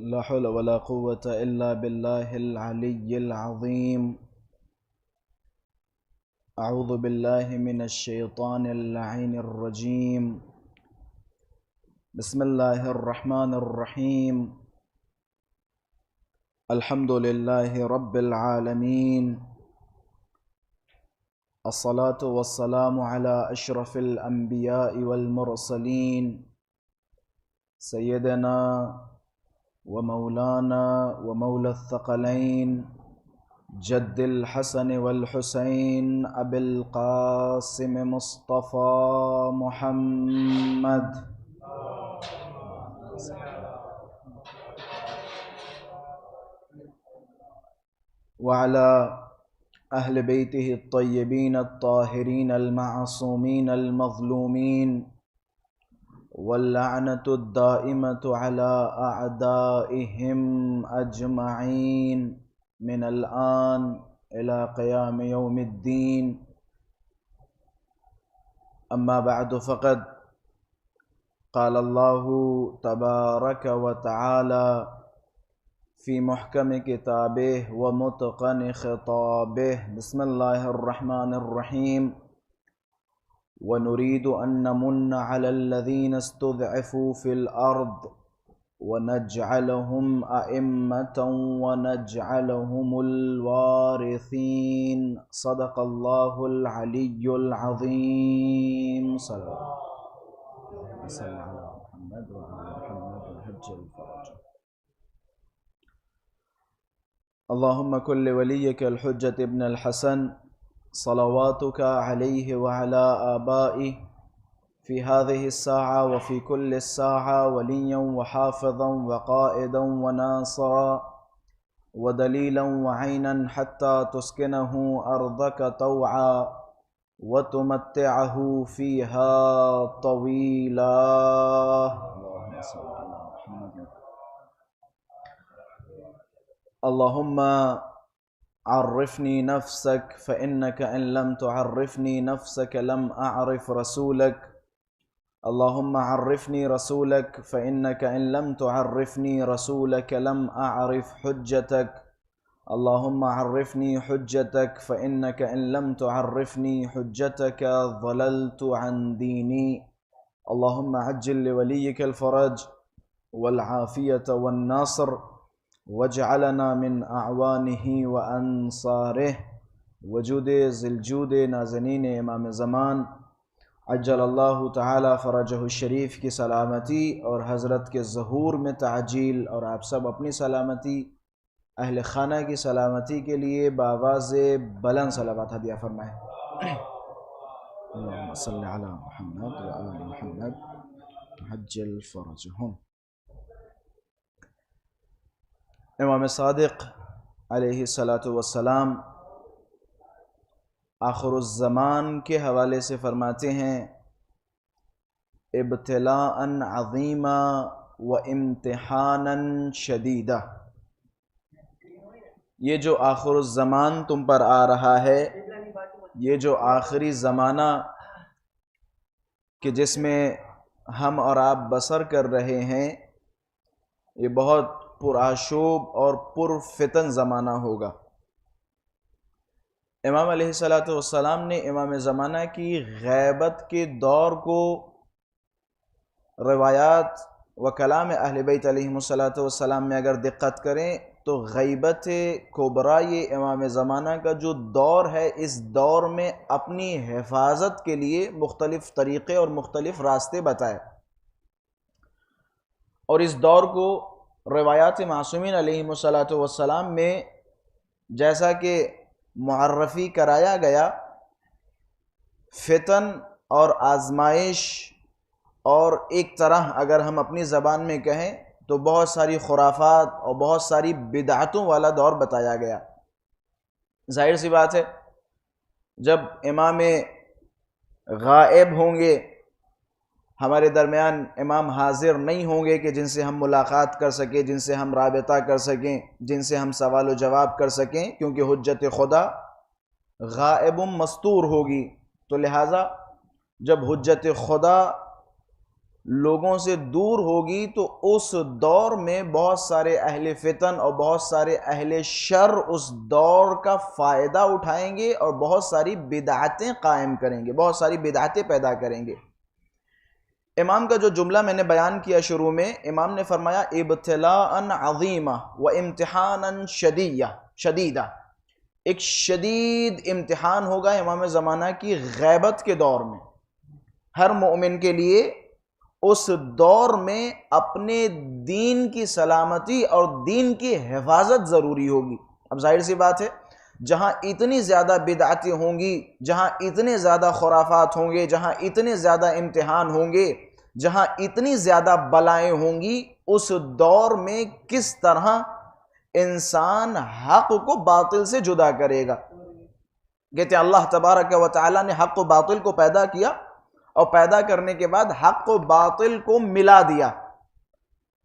لا حول ولا قوة إلا بالله العلي العظيم. أعوذ بالله من الشيطان اللعين الرجيم. بسم الله الرحمن الرحيم. الحمد لله رب العالمين. الصلاة والسلام على أشرف الأنبياء والمرسلين سيدنا ومولانا ومولى الثقلين جد الحسن والحسين أبي القاسم مصطفى محمد وعلى أهل بيته الطيبين الطاهرين المعصومين المظلومين، واللعنة الدائمة على أعدائهم أجمعين من الآن إلى قيام يوم الدين. أما بعد، فقد قال الله تبارك وتعالى في محكم كتابه ومتقن خطابه: بسم الله الرحمن الرحيم. ونريد أن نمن على الذين استضعفوا في الأرض ونجعلهم أئمة ونجعلهم الوارثين. صدق الله العلي العظيم. صلى الله على محمد وعلى محمد وحج الفرج. اللهم كن لوليك الحجة ابن الحسن صلواتك عليه وعلى آبائه في هذه الساعة وفي كل الساعة وليا وحافظا وقائدا وناصرا ودليلا وعينا حتى تسكنه أرضك طوعا وتمتعه فيها طويلا. اللهم صل على محمد. اللهم عرفني نفسك، فإنك إن لم تعرفني نفسك لم أعرف رسولك. اللهم عرفني رسولك، فإنك إن لم تعرفني رسولك لم أعرف حجتك. اللهم عرفني حجتك، فإنك إن لم تعرفني حجتك ضللت عن ديني. اللهم عجل لوليك الفرج والعافية والنصر، واجعلنا من اعوانه وانصاره. وجود ذوالجود نازنین امام زمان عجل اللہ تعالی فرجہ الشریف کی سلامتی اور حضرت کے ظہور میں تعجیل، اور آپ سب اپنی سلامتی، اہل خانہ کی سلامتی کے لیے بآواز بلند صلوات ہدیہ فرمائیں. اللہم صل علی محمد وآل محمد عجل فرجہم. امام صادق علیہ السلام آخر الزمان کے حوالے سے فرماتے ہیں: ابتلاء عظیما و امتحانا شدیدا. یہ جو آخر الزمان تم پر آ رہا ہے، یہ جو آخری زمانہ کہ جس میں ہم اور آپ بسر کر رہے ہیں، یہ بہت پرآشوب اور پرفتن زمانہ ہوگا. امام علیہ السلام نے امام زمانہ کی غیبت کے دور کو روایات و کلام اہل بیت علیہم السلام میں اگر دقت کریں تو غیبت کبریٰ یہ امام زمانہ کا جو دور ہے، اس دور میں اپنی حفاظت کے لیے مختلف طریقے اور مختلف راستے بتائے. اور اس دور کو روایات معصومین علیہم السلام میں جیسا کہ معرفی کرایا گیا، فتن اور آزمائش، اور ایک طرح اگر ہم اپنی زبان میں کہیں تو بہت ساری خرافات اور بہت ساری بدعتوں والا دور بتایا گیا. ظاہر سی بات ہے، جب امام غائب ہوں گے، ہمارے درمیان امام حاضر نہیں ہوں گے کہ جن سے ہم ملاقات کر سکیں، جن سے ہم رابطہ کر سکیں، جن سے ہم سوال و جواب کر سکیں، کیونکہ حجت خدا غائب مستور ہوگی. تو لہٰذا جب حجت خدا لوگوں سے دور ہوگی تو اس دور میں بہت سارے اہل فتن اور بہت سارے اہل شر اس دور کا فائدہ اٹھائیں گے اور بہت ساری بدعتیں قائم کریں گے، بہت ساری بدعتیں پیدا کریں گے۔ امام کا جو جملہ میں نے بیان کیا شروع میں، امام نے فرمایا ابتلاء عظیمہ و امتحانا شدیدہ، ایک شدید امتحان ہوگا امام زمانہ کی غیبت کے دور میں۔ ہر مومن کے لیے اس دور میں اپنے دین کی سلامتی اور دین کی حفاظت ضروری ہوگی۔ اب ظاہر سی بات ہے، جہاں اتنی زیادہ بدعتیں ہوں گی، جہاں اتنے زیادہ خرافات ہوں گے، جہاں اتنے زیادہ امتحان ہوں گے، جہاں اتنی زیادہ بلائیں ہوں گی، اس دور میں کس طرح انسان حق کو باطل سے جدا کرے گا؟ کہتے ہیں اللہ تبارک و تعالی نے حق و باطل کو پیدا کیا اور پیدا کرنے کے بعد حق و باطل کو ملا دیا۔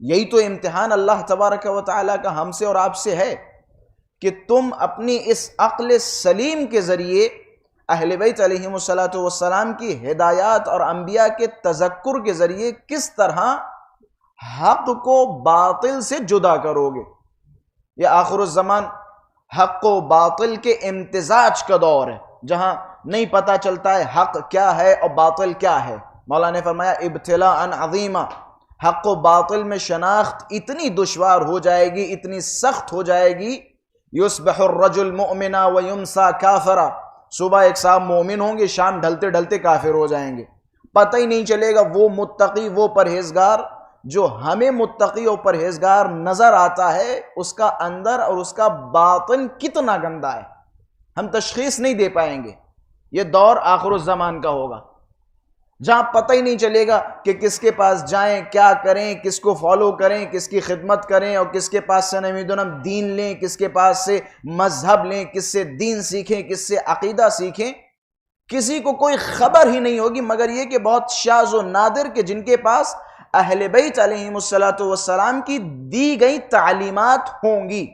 یہی تو امتحان اللہ تبارک و تعالی کا ہم سے اور آپ سے ہے کہ تم اپنی اس عقل سلیم کے ذریعے اہل بیت علیہم السلام کی ہدایات اور انبیاء کے تذکر کے ذریعے کس طرح حق کو باطل سے جدا کرو گے۔ یہ آخر الزمان حق و باطل کے امتزاج کا دور ہے، جہاں نہیں پتا چلتا ہے حق کیا ہے اور باطل کیا ہے۔ مولا نے فرمایا ابتلاء عظیمہ، حق و باطل میں شناخت اتنی دشوار ہو جائے گی، اتنی سخت ہو جائے گی، یصبح الرجل مؤمنا ویمسا کافرا، صبح ایک صاحب مومن ہوں گے، شام ڈھلتے ڈھلتے کافر ہو جائیں گے۔ پتہ ہی نہیں چلے گا وہ متقی، وہ پرہیزگار جو ہمیں متقی اور پرہیزگار نظر آتا ہے، اس کا اندر اور اس کا باطن کتنا گندا ہے، ہم تشخیص نہیں دے پائیں گے۔ یہ دور آخر الزمان کا ہوگا جہاں پتہ ہی نہیں چلے گا کہ کس کے پاس جائیں، کیا کریں، کس کو فالو کریں، کس کی خدمت کریں، اور کس کے پاس سے نمیدونم دین لیں، کس کے پاس سے مذہب لیں، کس سے دین سیکھیں، کس سے عقیدہ سیکھیں۔ کسی کو کوئی خبر ہی نہیں ہوگی مگر یہ کہ بہت شاذ و نادر کہ جن کے پاس اہل بیت علیہم السلام کی دی گئی تعلیمات ہوں گی۔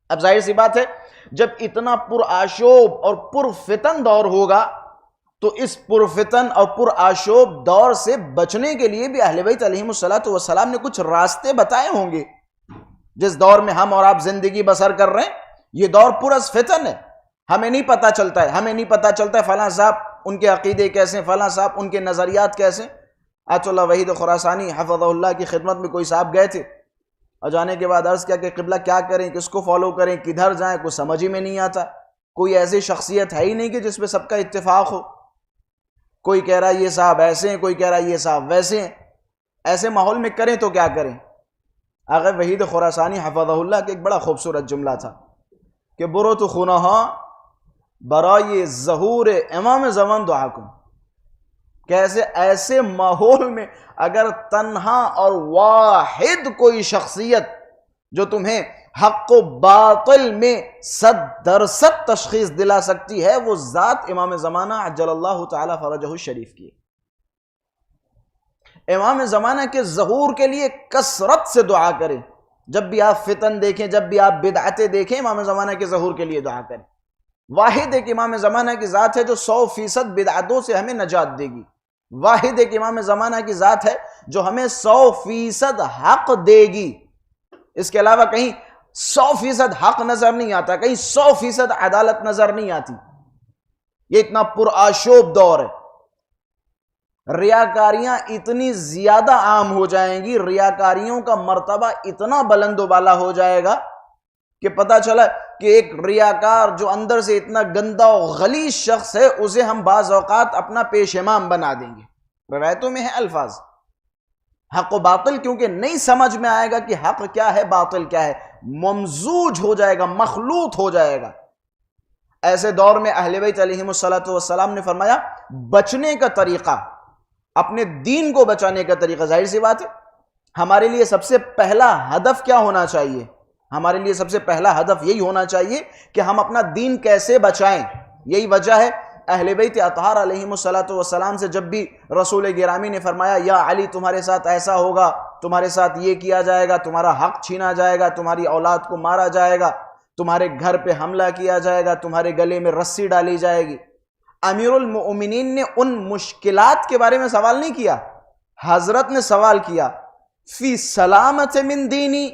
اب ظاہر سی بات ہے، جب اتنا پرآشوب اور پرفتن دور ہوگا تو اس پرفتن اور پرآشوب دور سے بچنے کے لیے بھی اہل بیت علیہم السلام نے کچھ راستے بتائے ہوں گے۔ جس دور میں ہم اور آپ زندگی بسر کر رہے ہیں، یہ دور پرز فتن ہے، ہمیں نہیں پتا چلتا ہے فلاں صاحب ان کے عقیدے کیسے ہیں، فلاں صاحب ان کے نظریات کیسے ہیں۔ آیت اللہ وحید خراسانی حفظہ اللہ کی خدمت میں کوئی صاحب گئے تھے اور جانے کے بعد عرض کیا کہ قبلہ کیا کریں، کس کو فالو کریں، کدھر جائیں، کچھ سمجھ ہی میں نہیں آتا۔ کوئی ایسی شخصیت ہے ہی نہیں کہ جس پہ سب کا اتفاق ہو، کوئی کہہ رہا ہے یہ صاحب ایسے ہیں، کوئی کہہ رہا ہے یہ صاحب ویسے ہیں۔ ایسے ماحول میں کریں تو کیا کریں؟ آغا وحید خراسانی حفظہ اللہ کے ایک بڑا خوبصورت جملہ تھا کہ برو تو خونہا برائے ظہور امام زمان دعا کن۔ کیسے ایسے ماحول میں اگر تنہا اور واحد کوئی شخصیت جو تمہیں حق و باطل میں 100% تشخیص دلا سکتی ہے، وہ ذات امام زمانہ عجل اللہ تعالی فرجہ الشریف کی۔ امام زمانہ کے ظہور کے لیے کثرت سے دعا کریں، جب بھی آپ فتن دیکھیں، جب بھی آپ بدعتیں دیکھیں، امام زمانہ کے ظہور کے لیے دعا کریں۔ واحد ایک امام زمانہ کی ذات ہے جو 100% بدعتوں سے ہمیں نجات دے گی، واحد ایک امام زمانہ کی ذات ہے جو ہمیں 100% حق دے گی۔ اس کے علاوہ کہیں 100% حق نظر نہیں آتا، کہیں 100% عدالت نظر نہیں آتی۔ یہ اتنا پرآشوب دور ہے، ریاکاریاں اتنی زیادہ عام ہو جائیں گی، ریاکاریوں کا مرتبہ اتنا بلند و بالا ہو جائے گا کہ پتہ چلا کہ ایک ریاکار جو اندر سے اتنا گندا و غلیظ شخص ہے، اسے ہم بعض اوقات اپنا پیش امام بنا دیں گے۔ روایتوں میں ہے الفاظ، حق و باطل کیونکہ نہیں سمجھ میں آئے گا کہ حق کیا ہے باطل کیا ہے، ممزوج ہو جائے گا، مخلوط ہو جائے گا۔ ایسے دور میں اہل بیت علیہم السلام نے فرمایا بچنے کا طریقہ، اپنے دین کو بچانے کا طریقہ، ظاہر سی بات ہے ہمارے لیے سب سے پہلا ہدف کیا ہونا چاہیے؟ ہمارے لیے سب سے پہلا ہدف یہی ہونا چاہیے کہ ہم اپنا دین کیسے بچائیں۔ یہی وجہ ہے اہل بیت اطہار علیہم السلام سے جب بھی رسول گرامی نے فرمایا یا علی تمہارے ساتھ ایسا ہوگا، تمہارے ساتھ یہ کیا جائے گا، تمہارا حق چھینا جائے گا، تمہاری اولاد کو مارا جائے گا، تمہارے گھر پہ حملہ کیا جائے گا، تمہارے گلے میں رسی ڈالی جائے گی، امیر المؤمنین نے ان مشکلات کے بارے میں سوال نہیں کیا، حضرت نے سوال کیا فی سلامت من دینی،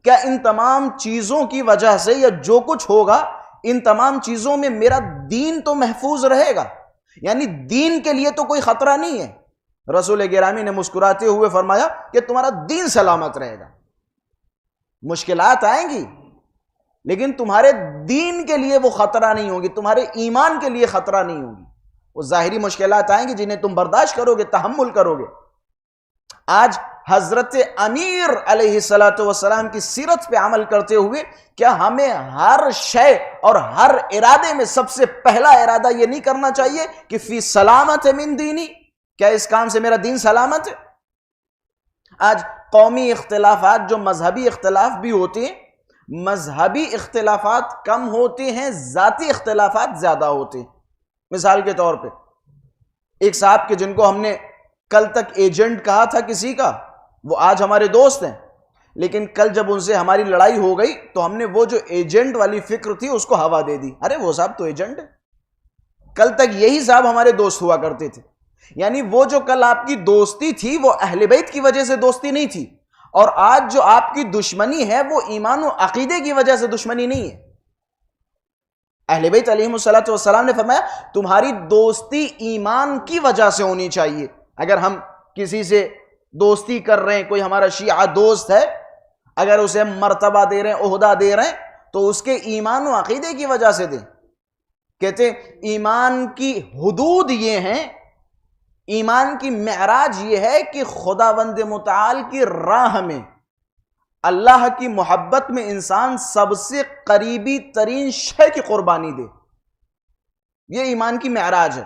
کیا ان تمام چیزوں کی وجہ سے یا جو کچھ ہوگا ان تمام چیزوں میں میرا دین تو محفوظ رہے گا، یعنی دین کے لیے تو کوئی خطرہ نہیں ہے؟ رسول گرامی نے مسکراتے ہوئے فرمایا کہ تمہارا دین سلامت رہے گا، مشکلات آئیں گی لیکن تمہارے دین کے لیے وہ خطرہ نہیں ہوگی، تمہارے ایمان کے لیے خطرہ نہیں ہوگی۔ وہ ظاہری مشکلات آئیں گی جنہیں تم برداشت کرو گے، تحمل کرو گے۔ آج حضرت امیر علیہ السلام کی سیرت پہ عمل کرتے ہوئے کیا ہمیں ہر شے اور ہر ارادے میں سب سے پہلا ارادہ یہ نہیں کرنا چاہیے کہ فی سلامت من دینی، کیا اس کام سے میرا دین سلامت ہے؟ آج قومی اختلافات جو مذہبی اختلاف بھی ہوتے ہیں، مذہبی اختلافات کم ہوتے ہیں، ذاتی اختلافات زیادہ ہوتے ہیں۔ مثال کے طور پہ ایک صاحب کے جن کو ہم نے کل تک ایجنٹ کہا تھا کسی کا، وہ آج ہمارے دوست ہیں، لیکن کل جب ان سے ہماری لڑائی ہو گئی تو ہم نے وہ جو ایجنٹ والی فکر تھی اس کو ہوا دے دی، ارے وہ صاحب تو ایجنٹ ہے، کل تک یہی صاحب ہمارے دوست ہوا کرتے تھے۔ یعنی وہ جو کل آپ کی دوستی تھی وہ اہل بیت کی وجہ سے دوستی نہیں تھی، اور آج جو آپ کی دشمنی ہے وہ ایمان و عقیدے کی وجہ سے دشمنی نہیں ہے۔ اہل بیت علیہم السلام نے فرمایا تمہاری دوستی ایمان کی وجہ سے ہونی چاہیے۔ اگر ہم کسی سے دوستی کر رہے ہیں، کوئی ہمارا شیعہ دوست ہے، اگر اسے مرتبہ دے رہے ہیں، عہدہ دے رہے ہیں، تو اس کے ایمان و عقیدے کی وجہ سے دیں۔ کہتے ایمان کی حدود یہ ہیں، ایمان کی معراج یہ ہے کہ خداوند متعال کی راہ میں اللہ کی محبت میں انسان سب سے قریبی ترین شے کی قربانی دے۔ یہ ایمان کی معراج ہے،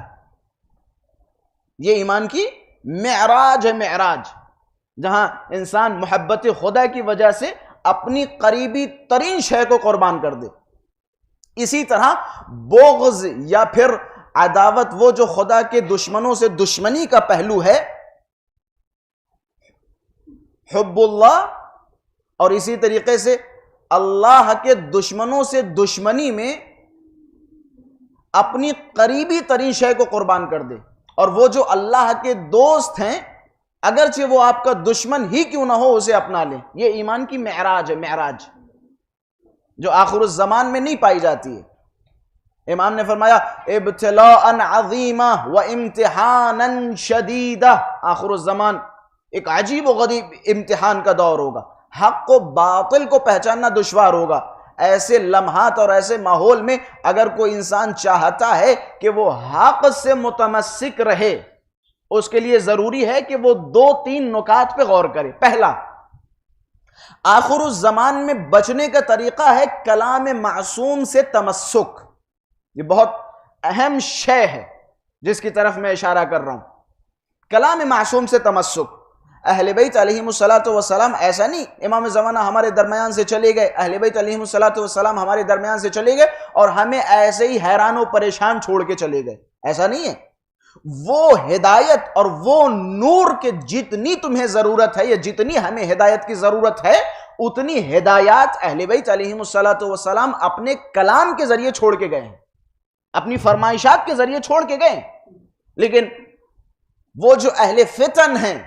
یہ ایمان کی معراج ہے، معراج جہاں انسان محبت خدا کی وجہ سے اپنی قریبی ترین شے کو قربان کر دے۔ اسی طرح بغض یا پھر عداوت، وہ جو خدا کے دشمنوں سے دشمنی کا پہلو ہے، حب اللہ، اور اسی طریقے سے اللہ کے دشمنوں سے دشمنی میں اپنی قریبی ترین شے کو قربان کر دے۔ اور وہ جو اللہ کے دوست ہیں اگرچہ وہ آپ کا دشمن ہی کیوں نہ ہو اسے اپنا لیں۔ یہ ایمان کی معراج ہے، معراج جو آخر الزمان میں نہیں پائی جاتی ہے۔ امام نے فرمایا ابتلاء عظیما و امتحانا شدیدا، آخر الزمان ایک عجیب و غریب امتحان کا دور ہوگا، حق و باطل کو پہچاننا دشوار ہوگا۔ ایسے لمحات اور ایسے ماحول میں اگر کوئی انسان چاہتا ہے کہ وہ حق سے متمسک رہے، اس کے لیے ضروری ہے کہ وہ 2-3 نکات پہ غور کرے۔ پہلا، آخر الزمان میں بچنے کا طریقہ ہے کلام معصوم سے تمسک۔ یہ بہت اہم شے ہے جس کی طرف میں اشارہ کر رہا ہوں، کلام معصوم سے تمسک۔ اہل بیت علیہم السلام ایسا نہیں امام زمانہ ہمارے درمیان سے چلے گئے، اہل بیت علیہم السلام ہمارے درمیان سے چلے گئے اور ہمیں ایسے ہی حیران و پریشان چھوڑ کے چلے گئے، ایسا نہیں ہے۔ وہ ہدایت اور وہ نور کے جتنی تمہیں ضرورت ہے یا جتنی ہمیں ہدایت کی ضرورت ہے، اتنی ہدایات اہل بیت علیہم السلام اپنے کلام کے ذریعے چھوڑ کے گئے ہیں، اپنی فرمائشات کے ذریعے چھوڑ کے گئے۔ لیکن وہ جو اہل فتن ہیں،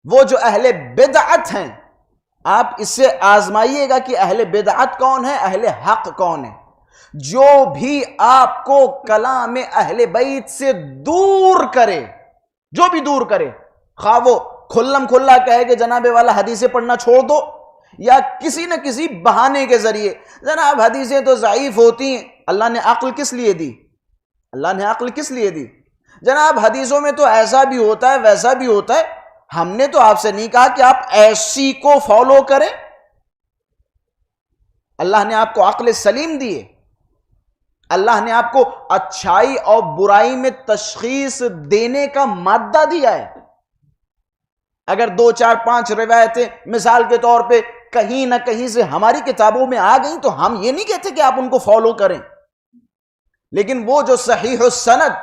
وہ جو اہل بدعت ہیں، آپ اس سے آزمائیے گا کہ اہل بدعت کون ہے، اہل حق کون ہے۔ جو بھی آپ کو کلام اہل بیت سے دور کرے، جو بھی دور کرے، خواہ وہ کھلم کھلا کہے کہ جناب والا حدیثیں پڑھنا چھوڑ دو، یا کسی نہ کسی بہانے کے ذریعے جناب حدیثیں تو ضعیف ہوتی ہیں، اللہ نے عقل کس لیے دی؟ اللہ نے عقل کس لیے دی؟ جناب حدیثوں میں تو ایسا بھی ہوتا ہے ویسا بھی ہوتا ہے، ہم نے تو آپ سے نہیں کہا کہ آپ ایسی کو فالو کریں۔ اللہ نے آپ کو عقل سلیم دی ہے، اللہ نے آپ کو اچھائی اور برائی میں تشخیص دینے کا مادہ دیا ہے۔ اگر 2 4 5 روایتیں مثال کے طور پہ کہیں نہ کہیں سے ہماری کتابوں میں آ گئیں تو ہم یہ نہیں کہتے کہ آپ ان کو فالو کریں، لیکن وہ جو صحیح السند،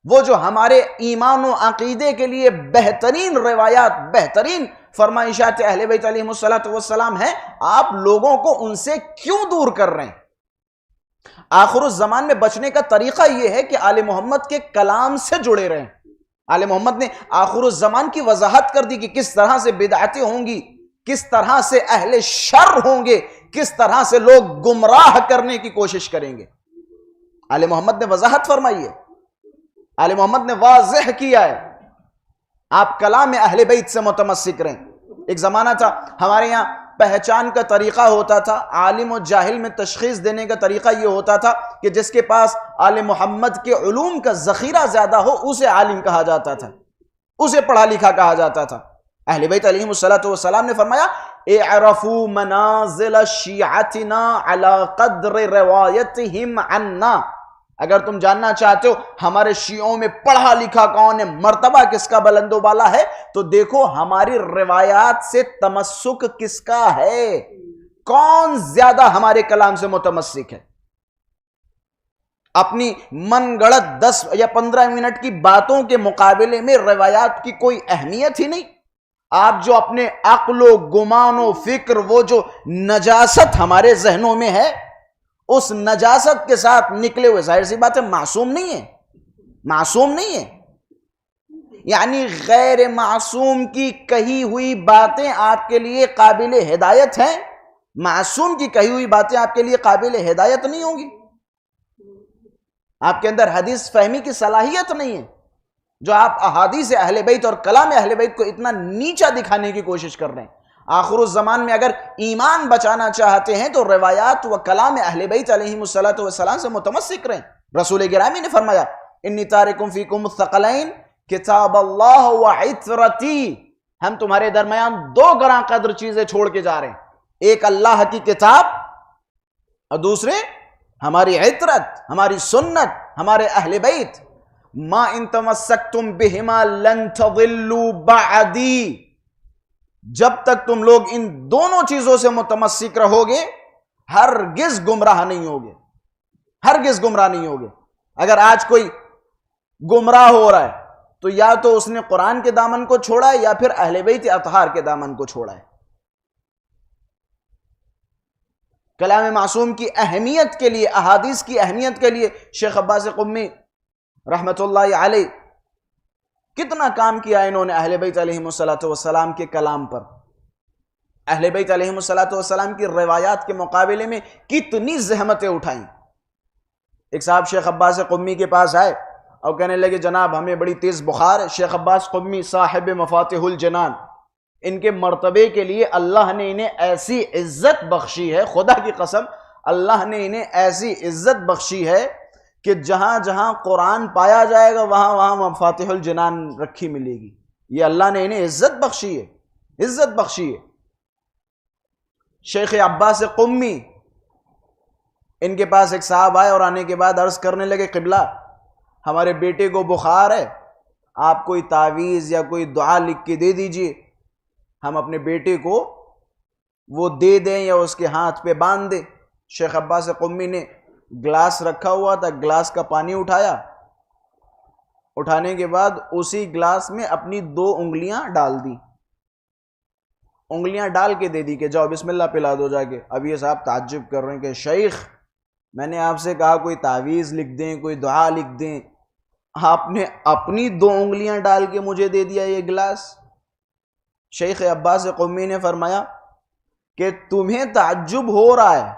وہ جو ہمارے ایمان و عقیدے کے لیے بہترین روایات، بہترین فرمائشات اہل بیت علیہم السلام ہیں، آپ لوگوں کو ان سے کیوں دور کر رہے ہیں؟ آخر الزمان میں بچنے کا طریقہ یہ ہے کہ آل محمد کے کلام سے جڑے رہیں، آل محمد نے آخر الزمان کی وضاحت کر دی کہ کس طرح سے بدعتیں ہوں گی، کس طرح سے اہل شر ہوں گے، کس طرح سے لوگ گمراہ کرنے کی کوشش کریں گے۔ آل محمد نے وضاحت فرمائی ہے، آل محمد نے واضح کیا ہے۔ آپ کلام اہل بیت سے متمسک رہیں۔ ایک زمانہ تھا ہمارے یہاں پہچان کا طریقہ ہوتا تھا، عالم و جاہل میں تشخیص دینے کا طریقہ یہ ہوتا تھا کہ جس کے پاس آل محمد کے علوم کا ذخیرہ زیادہ ہو اسے عالم کہا جاتا تھا، اسے پڑھا لکھا کہا جاتا تھا۔ اہل بیت علیہم السلام نے فرمایا اعرفوا منازل شیعتنا علی قدر روایتہم عنا، اگر تم جاننا چاہتے ہو ہمارے شیعوں میں پڑھا لکھا کون ہے، مرتبہ کس کا بلند و بالا ہے، تو دیکھو ہماری روایات سے تمسک کس کا ہے، کون زیادہ ہمارے کلام سے متمسک ہے۔ اپنی من گڑت 10 یا 15 منٹ کی باتوں کے مقابلے میں روایات کی کوئی اہمیت ہی نہیں۔ آپ جو اپنے عقل و گمان و فکر، وہ جو نجاست ہمارے ذہنوں میں ہے، اس نجاست کے ساتھ نکلے ہوئے، ظاہر سی بات ہے معصوم نہیں ہے، معصوم نہیں ہے، یعنی غیر معصوم کی کہی ہوئی باتیں آپ کے لیے قابل ہدایت ہیں، معصوم کی کہی ہوئی باتیں آپ کے لیے قابل ہدایت نہیں ہوں گی۔ آپ کے اندر حدیث فہمی کی صلاحیت نہیں ہے، جو آپ احادیث اہل بیت اور کلام اہل بیت کو اتنا نیچا دکھانے کی کوشش کر رہے ہیں۔ آخر الزمان میں اگر ایمان بچانا چاہتے ہیں تو روایات و کلام اہل بیت علیہم السلام سے متمسک رہیں۔ رسول گرامی نے فرمایا انی تارکم فیکم الثقلین کتاب اللہ و عطرتی، ہم تمہارے درمیان 2 گراں قدر چیزیں چھوڑ کے جا رہے ہیں، ایک اللہ کی کتاب اور دوسرے ہماری عطرت، ہماری سنت، ہمارے اہل بیت۔ ما ان تمسکتم بہما لن تضلوا بعدی، جب تک تم لوگ ان دونوں چیزوں سے متمسک رہو گے ہرگز گمراہ نہیں ہوگے، ہرگز گمراہ نہیں ہوگے۔ اگر آج کوئی گمراہ ہو رہا ہے تو یا تو اس نے قرآن کے دامن کو چھوڑا ہے یا پھر اہل بیت اطہار کے دامن کو چھوڑا ہے۔ کلام معصوم کی اہمیت کے لیے، احادیث کی اہمیت کے لیے شیخ عباس قمی رحمت اللہ علیہ کتنا کام کیا انہوں نے اہل بیت علیہم السلام کے کلام پر، اہل بیت علیہم السلام کی روایات کے مقابلے میں کتنی زحمتیں اٹھائیں۔ ایک صاحب شیخ عباس قمی کے پاس آئے اور کہنے لگے جناب ہمیں بڑی تیز بخار ہے۔ شیخ عباس قمی صاحب مفاتیح الجنان، ان کے مرتبے کے لیے اللہ نے انہیں ایسی عزت بخشی ہے، خدا کی قسم اللہ نے انہیں ایسی عزت بخشی ہے کہ جہاں جہاں قرآن پایا جائے گا وہاں وہاں مفاتیح الجنان رکھی ملے گی۔ یہ اللہ نے انہیں عزت بخشی ہے، عزت بخشی ہے۔ شیخ عباس قمی، ان کے پاس ایک صاحب آئے اور آنے کے بعد عرض کرنے لگے قبلہ ہمارے بیٹے کو بخار ہے، آپ کوئی تعویذ یا کوئی دعا لکھ کے دے دیجئے، ہم اپنے بیٹے کو وہ دے دیں یا اس کے ہاتھ پہ باندھ دیں۔ شیخ عباس قمی نے گلاس رکھا ہوا تھا، گلاس کا پانی اٹھایا، اٹھانے کے بعد اسی گلاس میں اپنی 2 انگلیاں ڈال دی، انگلیاں ڈال کے دے دی کہ جاؤ بسم اللہ پلا دو جا کے۔ اب یہ صاحب تعجب کر رہے ہیں کہ شیخ میں نے آپ سے کہا کوئی تعویذ لکھ دیں، کوئی دعا لکھ دیں، آپ نے اپنی 2 انگلیاں ڈال کے مجھے دے دیا یہ گلاس۔ شیخ عباس قمی نے فرمایا کہ تمہیں تعجب ہو رہا ہے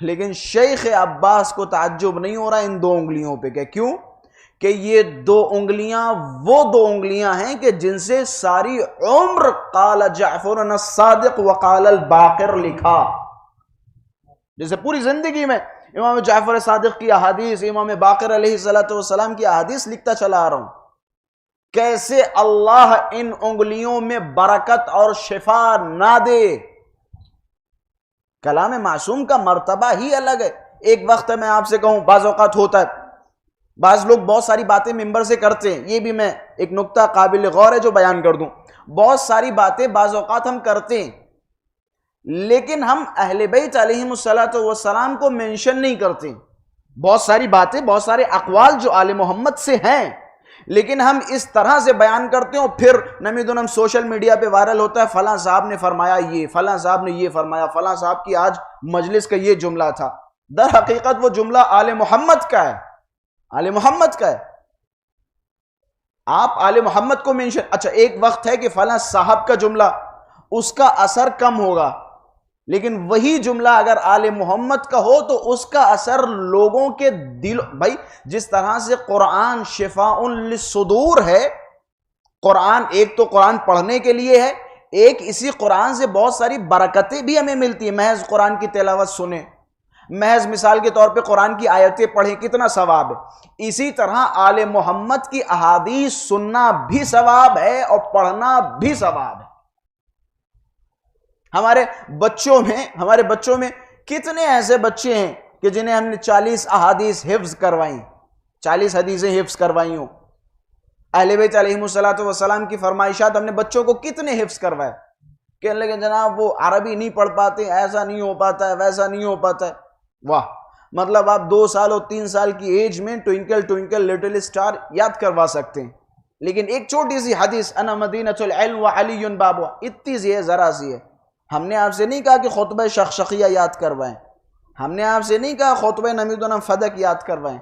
لیکن شیخ عباس کو تعجب نہیں ہو رہا ان 2 انگلیوں پہ۔ کہ کیوں؟ کہ یہ 2 انگلیاں وہ 2 انگلیاں ہیں کہ جن سے ساری عمر قال جعفر الصادق وقال الباقر لکھا، جیسے پوری زندگی میں امام جعفر صادق کی احادیث، امام باقر علیہ السلام کی احادیث لکھتا چلا آ رہا ہوں۔ کیسے اللہ ان انگلیوں میں برکت اور شفا نہ دے۔ کلام معصوم کا مرتبہ ہی الگ ہے۔ ایک وقت میں آپ سے کہوں، بعض اوقات ہوتا ہے بعض لوگ بہت ساری باتیں ممبر سے کرتے ہیں، یہ بھی میں ایک نکتہ قابل غور ہے جو بیان کر دوں، بہت ساری باتیں بعض اوقات ہم کرتے ہیں لیکن ہم اہل بیت علیہم السلام کو منشن نہیں کرتے۔ بہت ساری باتیں، بہت سارے اقوال جو آل محمد سے ہیں لیکن ہم اس طرح سے بیان کرتے ہیں، پھر نمیدن ہم سوشل میڈیا پہ وائرل ہوتا ہے فلاں صاحب نے فرمایا یہ، فلاں صاحب نے یہ فرمایا، فلاں صاحب کی آج مجلس کا یہ جملہ تھا۔ در حقیقت وہ جملہ آل محمد کا ہے، آل محمد کا ہے۔ آپ آل محمد کو مینشن، اچھا ایک وقت ہے کہ فلاں صاحب کا جملہ اس کا اثر کم ہوگا، لیکن وہی جملہ اگر آل محمد کا ہو تو اس کا اثر لوگوں کے دل، بھائی جس طرح سے قرآن شفاء للصدور ہے، قرآن ایک تو قرآن پڑھنے کے لیے ہے، ایک اسی قرآن سے بہت ساری برکتیں بھی ہمیں ملتی ہیں، محض قرآن کی تلاوت سنیں، محض مثال کے طور پہ قرآن کی آیتیں پڑھیں، کتنا ثواب ہے۔ اسی طرح آل محمد کی احادیث سننا بھی ثواب ہے اور پڑھنا بھی ثواب ہے۔ ہمارے بچوں میں کتنے ایسے بچے ہیں کہ جنہیں ہم نے 40 احادیث حفظ کروائی، 40 حدیثیں حفظ کروائی ہوں۔ اہل بیت علیہم السلام کی فرمائشات ہم نے بچوں کو کتنے حفظ کروائے، کہنے لگے جناب وہ عربی نہیں پڑھ پاتے، ایسا نہیں ہو پاتا ہے، ویسا نہیں ہو پاتا ہے۔ واہ، مطلب آپ 2 سال اور 3 سال کی ایج میں ٹوئنکل ٹوئنکل لٹل اسٹار یاد کروا سکتے ہیں، لیکن ایک چھوٹی سی حدیث انا مدینۃ العلم وعلی بابها، اتنی سی ہے، ذرا سی ہے۔ ہم نے آپ سے نہیں کہا کہ خطبہ شخشقیہ یاد کروائیں، ہم نے آپ سے نہیں کہا خطبہ نمیدونہ فدق یاد کروائیں،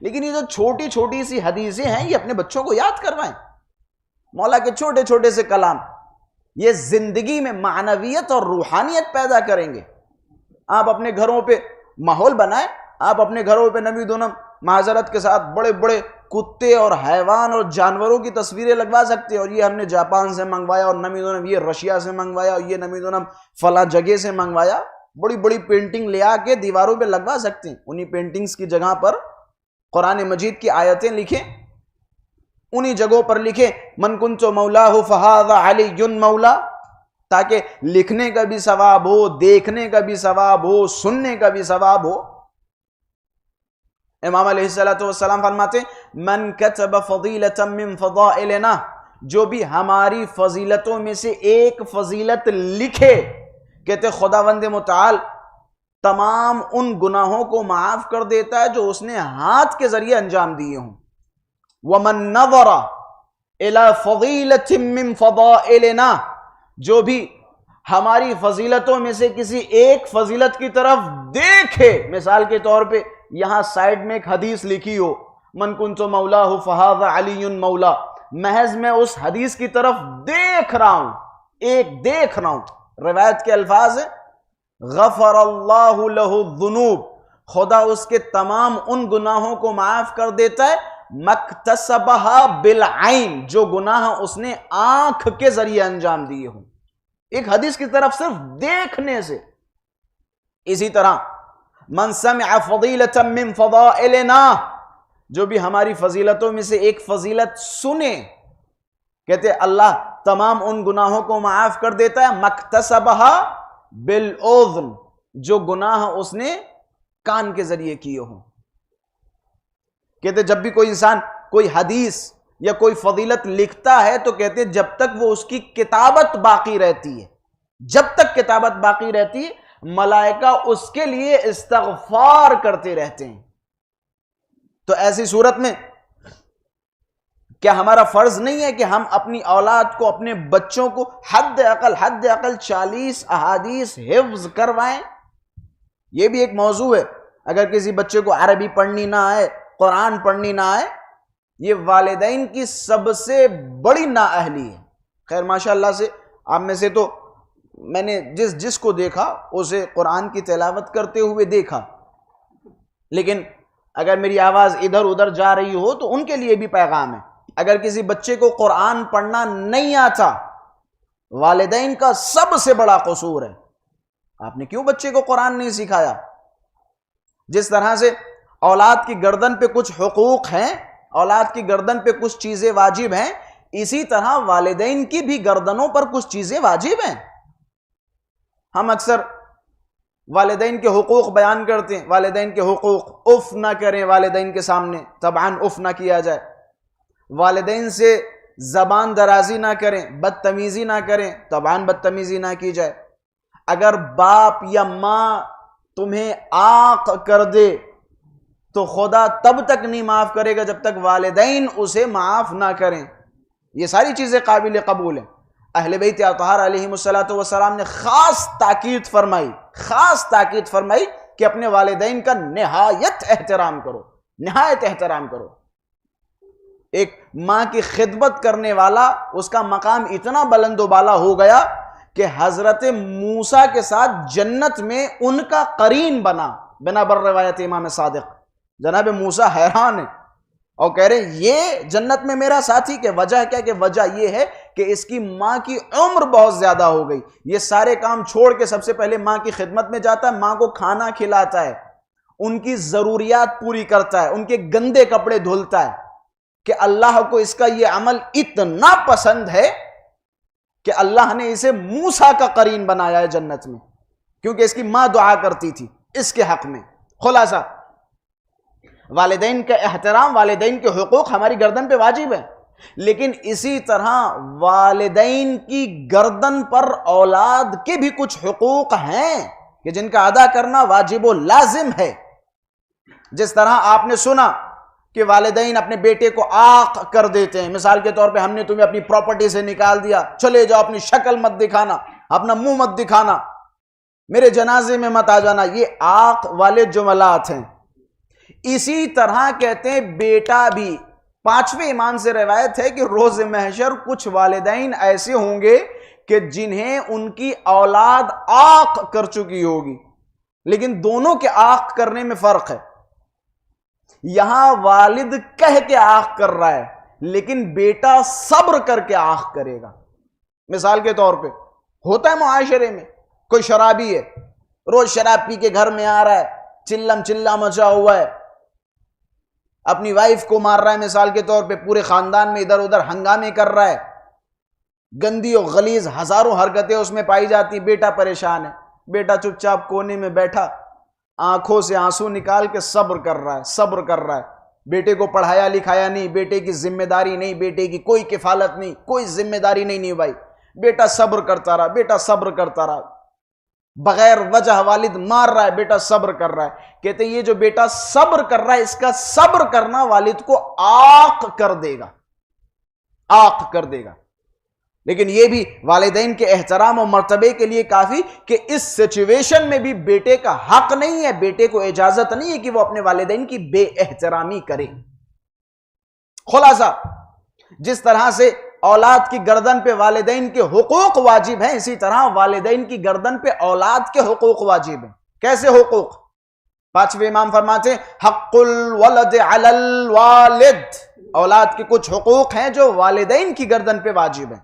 لیکن یہ جو چھوٹی چھوٹی سی حدیثیں ہیں یہ اپنے بچوں کو یاد کروائیں۔ مولا کے چھوٹے چھوٹے سے کلام یہ زندگی میں معنویت اور روحانیت پیدا کریں گے۔ آپ اپنے گھروں پہ ماحول بنائیں، آپ اپنے گھروں پہ نمیدونہ معذرت کے ساتھ بڑے بڑے کتے اور حیوان اور جانوروں کی تصویریں لگوا سکتے ہیں، اور یہ ہم نے جاپان سے منگوایا، اور نمیدونم یہ رشیا سے منگوایا، اور یہ نمیدونم فلاں جگہ سے منگوایا۔ بڑی بڑی پینٹنگ لے آ کے دیواروں پہ لگوا سکتے ہیں، انہی پینٹنگز کی جگہ پر قرآن مجید کی آیتیں لکھیں، انہی جگہوں پر لکھیں من کنت مولاہ فہذا علی مولا، تاکہ لکھنے کا بھی ثواب ہو، دیکھنے کا بھی ثواب ہو، سننے کا بھی ثواب ہو۔ امام علیہ السلام فرماتے ہیں من کتب فضیلتا من فضائلنا، جو بھی ہماری فضیلتوں میں سے ایک فضیلت لکھے، کہتے خداوند متعال تمام ان گناہوں کو معاف کر دیتا ہے جو اس نے ہاتھ کے ذریعے انجام دیے ہوں۔ ومن نظر الى فضیلت من فضائلنا، جو بھی ہماری فضیلتوں میں سے کسی ایک فضیلت کی طرف دیکھے، مثال کے طور پہ یہاں سائیڈ میں ایک حدیث لکھی ہو من کنت مولاہ فہذا علی مولا، محض میں اس حدیث کی طرف دیکھ رہا ہوں، دیکھ رہا ہوں، روایت کے الفاظ ہیں غفر اللہ لہ الذنوب، خدا اس کے تمام ان گناہوں کو معاف کر دیتا ہے مکتسبہا بالعین، جو گناہ اس نے آنکھ کے ذریعے انجام دیے ہوں، ایک حدیث کی طرف صرف دیکھنے سے۔ اسی طرح من سمع فضیلتا من فضائلنا، جو بھی ہماری فضیلتوں میں سے ایک فضیلت سنے، کہتے اللہ تمام ان گناہوں کو معاف کر دیتا ہے مکتسبہا بالاذن، جو گناہ اس نے کان کے ذریعے کیے ہوں۔ کہتے جب بھی کوئی انسان کوئی حدیث یا کوئی فضیلت لکھتا ہے تو کہتے جب تک وہ اس کی کتابت باقی رہتی ہے، جب تک کتابت باقی رہتی ہے ملائکہ اس کے لیے استغفار کرتے رہتے ہیں۔ تو ایسی صورت میں کیا ہمارا فرض نہیں ہے کہ ہم اپنی اولاد کو، اپنے بچوں کو حد اقل 40 احادیث حفظ کروائیں؟ یہ بھی ایک موضوع ہے۔ اگر کسی بچے کو عربی پڑھنی نہ آئے، قرآن پڑھنی نہ آئے، یہ والدین کی سب سے بڑی نااہلی ہے۔ خیر ماشاءاللہ سے آپ میں سے تو میں نے جس کو دیکھا اسے قرآن کی تلاوت کرتے ہوئے دیکھا، لیکن اگر میری آواز ادھر ادھر جا رہی ہو تو ان کے لیے بھی پیغام ہے۔ اگر کسی بچے کو قرآن پڑھنا نہیں آتا، والدین کا سب سے بڑا قصور ہے۔ آپ نے کیوں بچے کو قرآن نہیں سکھایا؟ جس طرح سے اولاد کی گردن پہ کچھ حقوق ہیں، اولاد کی گردن پہ کچھ چیزیں واجب ہیں، اسی طرح والدین کی بھی گردنوں پر کچھ چیزیں واجب ہیں۔ ہم اکثر والدین کے حقوق بیان کرتے ہیں، والدین کے حقوق، اف نہ کریں والدین کے سامنے، طبعاً اف نہ کیا جائے، والدین سے زبان درازی نہ کریں، بدتمیزی نہ کریں، طبعاً بدتمیزی نہ کی جائے۔ اگر باپ یا ماں تمہیں آق کر دے تو خدا تب تک نہیں معاف کرے گا جب تک والدین اسے معاف نہ کریں۔ یہ ساری چیزیں قابل قبول ہیں۔ اہل بیت اطہار علیہم السلام نے خاص تاکید فرمائی کہ اپنے والدین کا نہایت احترام کرو، نہایت احترام کرو۔ ایک ماں کی خدمت کرنے والا، اس کا مقام اتنا بلند و بالا ہو گیا کہ حضرت موسیٰ کے ساتھ جنت میں ان کا قرین بنا، بنا بر روایت امام صادق۔ جناب موسیٰ حیران ہے اور کہہ رہے ہیں یہ جنت میں میرا ساتھی، کہ وجہ کیا؟ کہ وجہ یہ ہے کہ اس کی ماں کی عمر بہت زیادہ ہو گئی، یہ سارے کام چھوڑ کے سب سے پہلے ماں کی خدمت میں جاتا ہے، ماں کو کھانا کھلاتا ہے، ان کی ضروریات پوری کرتا ہے، ان کے گندے کپڑے دھلتا ہے، کہ اللہ کو اس کا یہ عمل اتنا پسند ہے کہ اللہ نے اسے موسیٰ کا قرین بنایا ہے جنت میں، کیونکہ اس کی ماں دعا کرتی تھی اس کے حق میں۔ خلاصہ والدین کا احترام، والدین کے حقوق ہماری گردن پہ واجب ہے، لیکن اسی طرح والدین کی گردن پر اولاد کے بھی کچھ حقوق ہیں کہ جن کا ادا کرنا واجب و لازم ہے۔ جس طرح آپ نے سنا کہ والدین اپنے بیٹے کو عاق کر دیتے ہیں، مثال کے طور پہ ہم نے تمہیں اپنی پراپرٹی سے نکال دیا، چلے جاؤ، اپنی شکل مت دکھانا، اپنا منہ مت دکھانا، میرے جنازے میں مت آ جانا، یہ عاق والے جملات ہیں۔ اسی طرح کہتے ہیں بیٹا بھی، پانچویں امام سے روایت ہے کہ روز محشر کچھ والدین ایسے ہوں گے کہ جنہیں ان کی اولاد عاق کر چکی ہوگی، لیکن دونوں کے عاق کرنے میں فرق ہے۔ یہاں والد کہہ کے عاق کر رہا ہے، لیکن بیٹا صبر کر کے عاق کرے گا۔ مثال کے طور پہ ہوتا ہے معاشرے میں، کوئی شرابی ہے، روز شراب پی کے گھر میں آ رہا ہے، چلم چلا مچا ہوا ہے، اپنی وائف کو مار رہا ہے، مثال کے طور پہ پورے خاندان میں ادھر ادھر ہنگامے کر رہا ہے، گندی اور غلیظ ہزاروں حرکتیں اس میں پائی جاتی، بیٹا پریشان ہے، بیٹا چپ چاپ کونے میں بیٹھا آنکھوں سے آنسو نکال کے صبر کر رہا ہے، صبر کر رہا ہے۔ بیٹے کو پڑھایا لکھایا نہیں، بیٹے کی ذمہ داری نہیں، بیٹے کی کوئی کفالت نہیں، کوئی ذمہ داری نہیں بھائی، بیٹا صبر کرتا رہا، بیٹا صبر کرتا رہا، بغیر وجہ والد مار رہا ہے، بیٹا صبر کر رہا ہے۔ کہتے یہ جو بیٹا صبر کر رہا ہے، اس کا صبر کرنا والد کو عاق کر دے گا، عاق کر دے گا۔ لیکن یہ بھی والدین کے احترام و مرتبے کے لیے کافی کہ اس سچویشن میں بھی بیٹے کا حق نہیں ہے، بیٹے کو اجازت نہیں ہے کہ وہ اپنے والدین کی بے احترامی کرے۔ خلاصہ جس طرح سے اولاد کی گردن پہ والدین کے حقوق واجب ہیں، اسی طرح والدین کی گردن پہ اولاد کے حقوق واجب ہیں۔ کیسے حقوق؟ پانچویں امام فرماتے ہیں حق الولد علی الوالد، اولاد کے کچھ حقوق ہیں جو والدین کی گردن پہ واجب ہیں،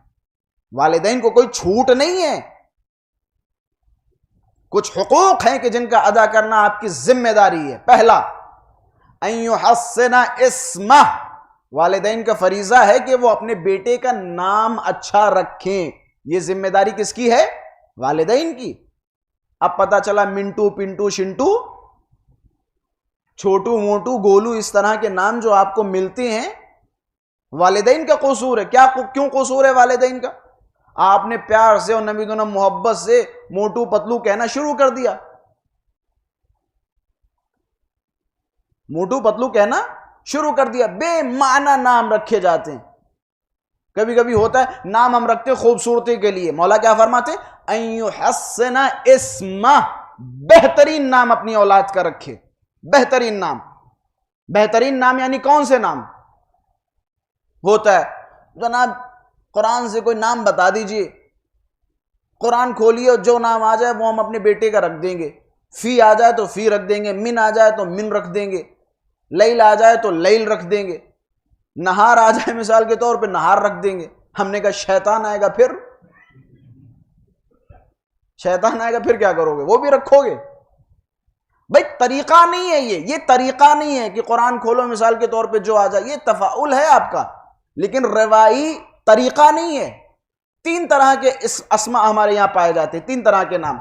والدین کو کوئی چھوٹ نہیں ہے، کچھ حقوق ہیں کہ جن کا ادا کرنا آپ کی ذمہ داری ہے۔ پہلا ان یحسن اسمہ، والدین کا فریضہ ہے کہ وہ اپنے بیٹے کا نام اچھا رکھیں، یہ ذمہ داری کس کی ہے؟ والدین کی۔ اب پتا چلا منٹو پنٹو شنٹو چھوٹو موٹو گولو اس طرح کے نام جو آپ کو ملتے ہیں، والدین کا قصور ہے۔ کیوں قصور ہے والدین کا؟ آپ نے پیار سے اور نبی دونوں محبت سے موٹو پتلو کہنا شروع کر دیا، موٹو پتلو کہنا شروع کر دیا، بے معنی نام رکھے جاتے ہیں۔ کبھی کبھی ہوتا ہے نام ہم رکھتے خوبصورتی کے لیے، مولا کیا فرماتے ہیں ان یحسن اسمہ، بہترین نام اپنی اولاد کا رکھے، بہترین نام۔ بہترین نام یعنی کون سے نام ہوتا ہے؟ جناب قرآن سے کوئی نام بتا دیجئے، قرآن کھولیے اور جو نام آ جائے وہ ہم اپنے بیٹے کا رکھ دیں گے، فی آ جائے تو فی رکھ دیں گے، من آ جائے تو من رکھ دیں گے، لیل آ جائے تو لیل رکھ دیں گے، نہار آ جائے مثال کے طور پہ نہار رکھ دیں گے۔ ہم نے کہا شیطان آئے گا پھر، شیطان آئے گا پھر کیا کرو گے؟ وہ بھی رکھو گے؟ بھائی طریقہ نہیں ہے یہ طریقہ نہیں ہے کہ قرآن کھولو مثال کے طور پہ جو آ جائے، یہ تفاعل ہے آپ کا، لیکن روائی طریقہ نہیں ہے۔ تین طرح کے اسماء ہمارے یہاں پائے جاتے ہیں، تین طرح کے نام۔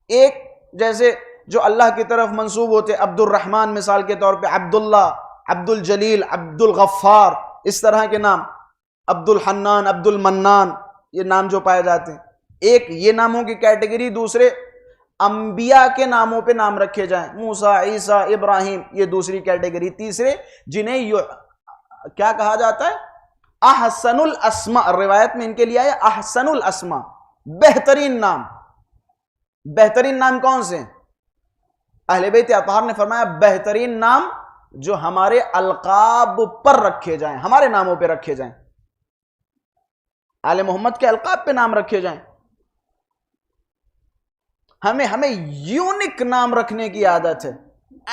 ایک جیسے جو اللہ کی طرف منسوب ہوتے، عبد الرحمن مثال کے طور پہ، عبداللہ، عبد الجلیل، عبد الغفار، اس طرح کے نام، عبد الحنان، عبد المنان، یہ نام جو پائے جاتے ہیں۔ ایک یہ ناموں کی کیٹیگری۔ دوسرے انبیاء کے ناموں پہ نام رکھے جائیں، موسیٰ، عیسیٰ، ابراہیم، یہ دوسری کیٹیگری۔ تیسرے جنہیں کیا کہا جاتا ہے؟ احسن الاسماء، روایت میں ان کے لیے آیا احسن الاسماء، بہترین نام۔ بہترین نام کون سے ہیں؟ اہل بیت اطہار نے فرمایا بہترین نام جو ہمارے القاب پر رکھے جائیں، ہمارے ناموں پہ رکھے جائیں، آل محمد کے القاب پہ نام رکھے جائیں. ہمیں یونک نام رکھنے کی عادت ہے،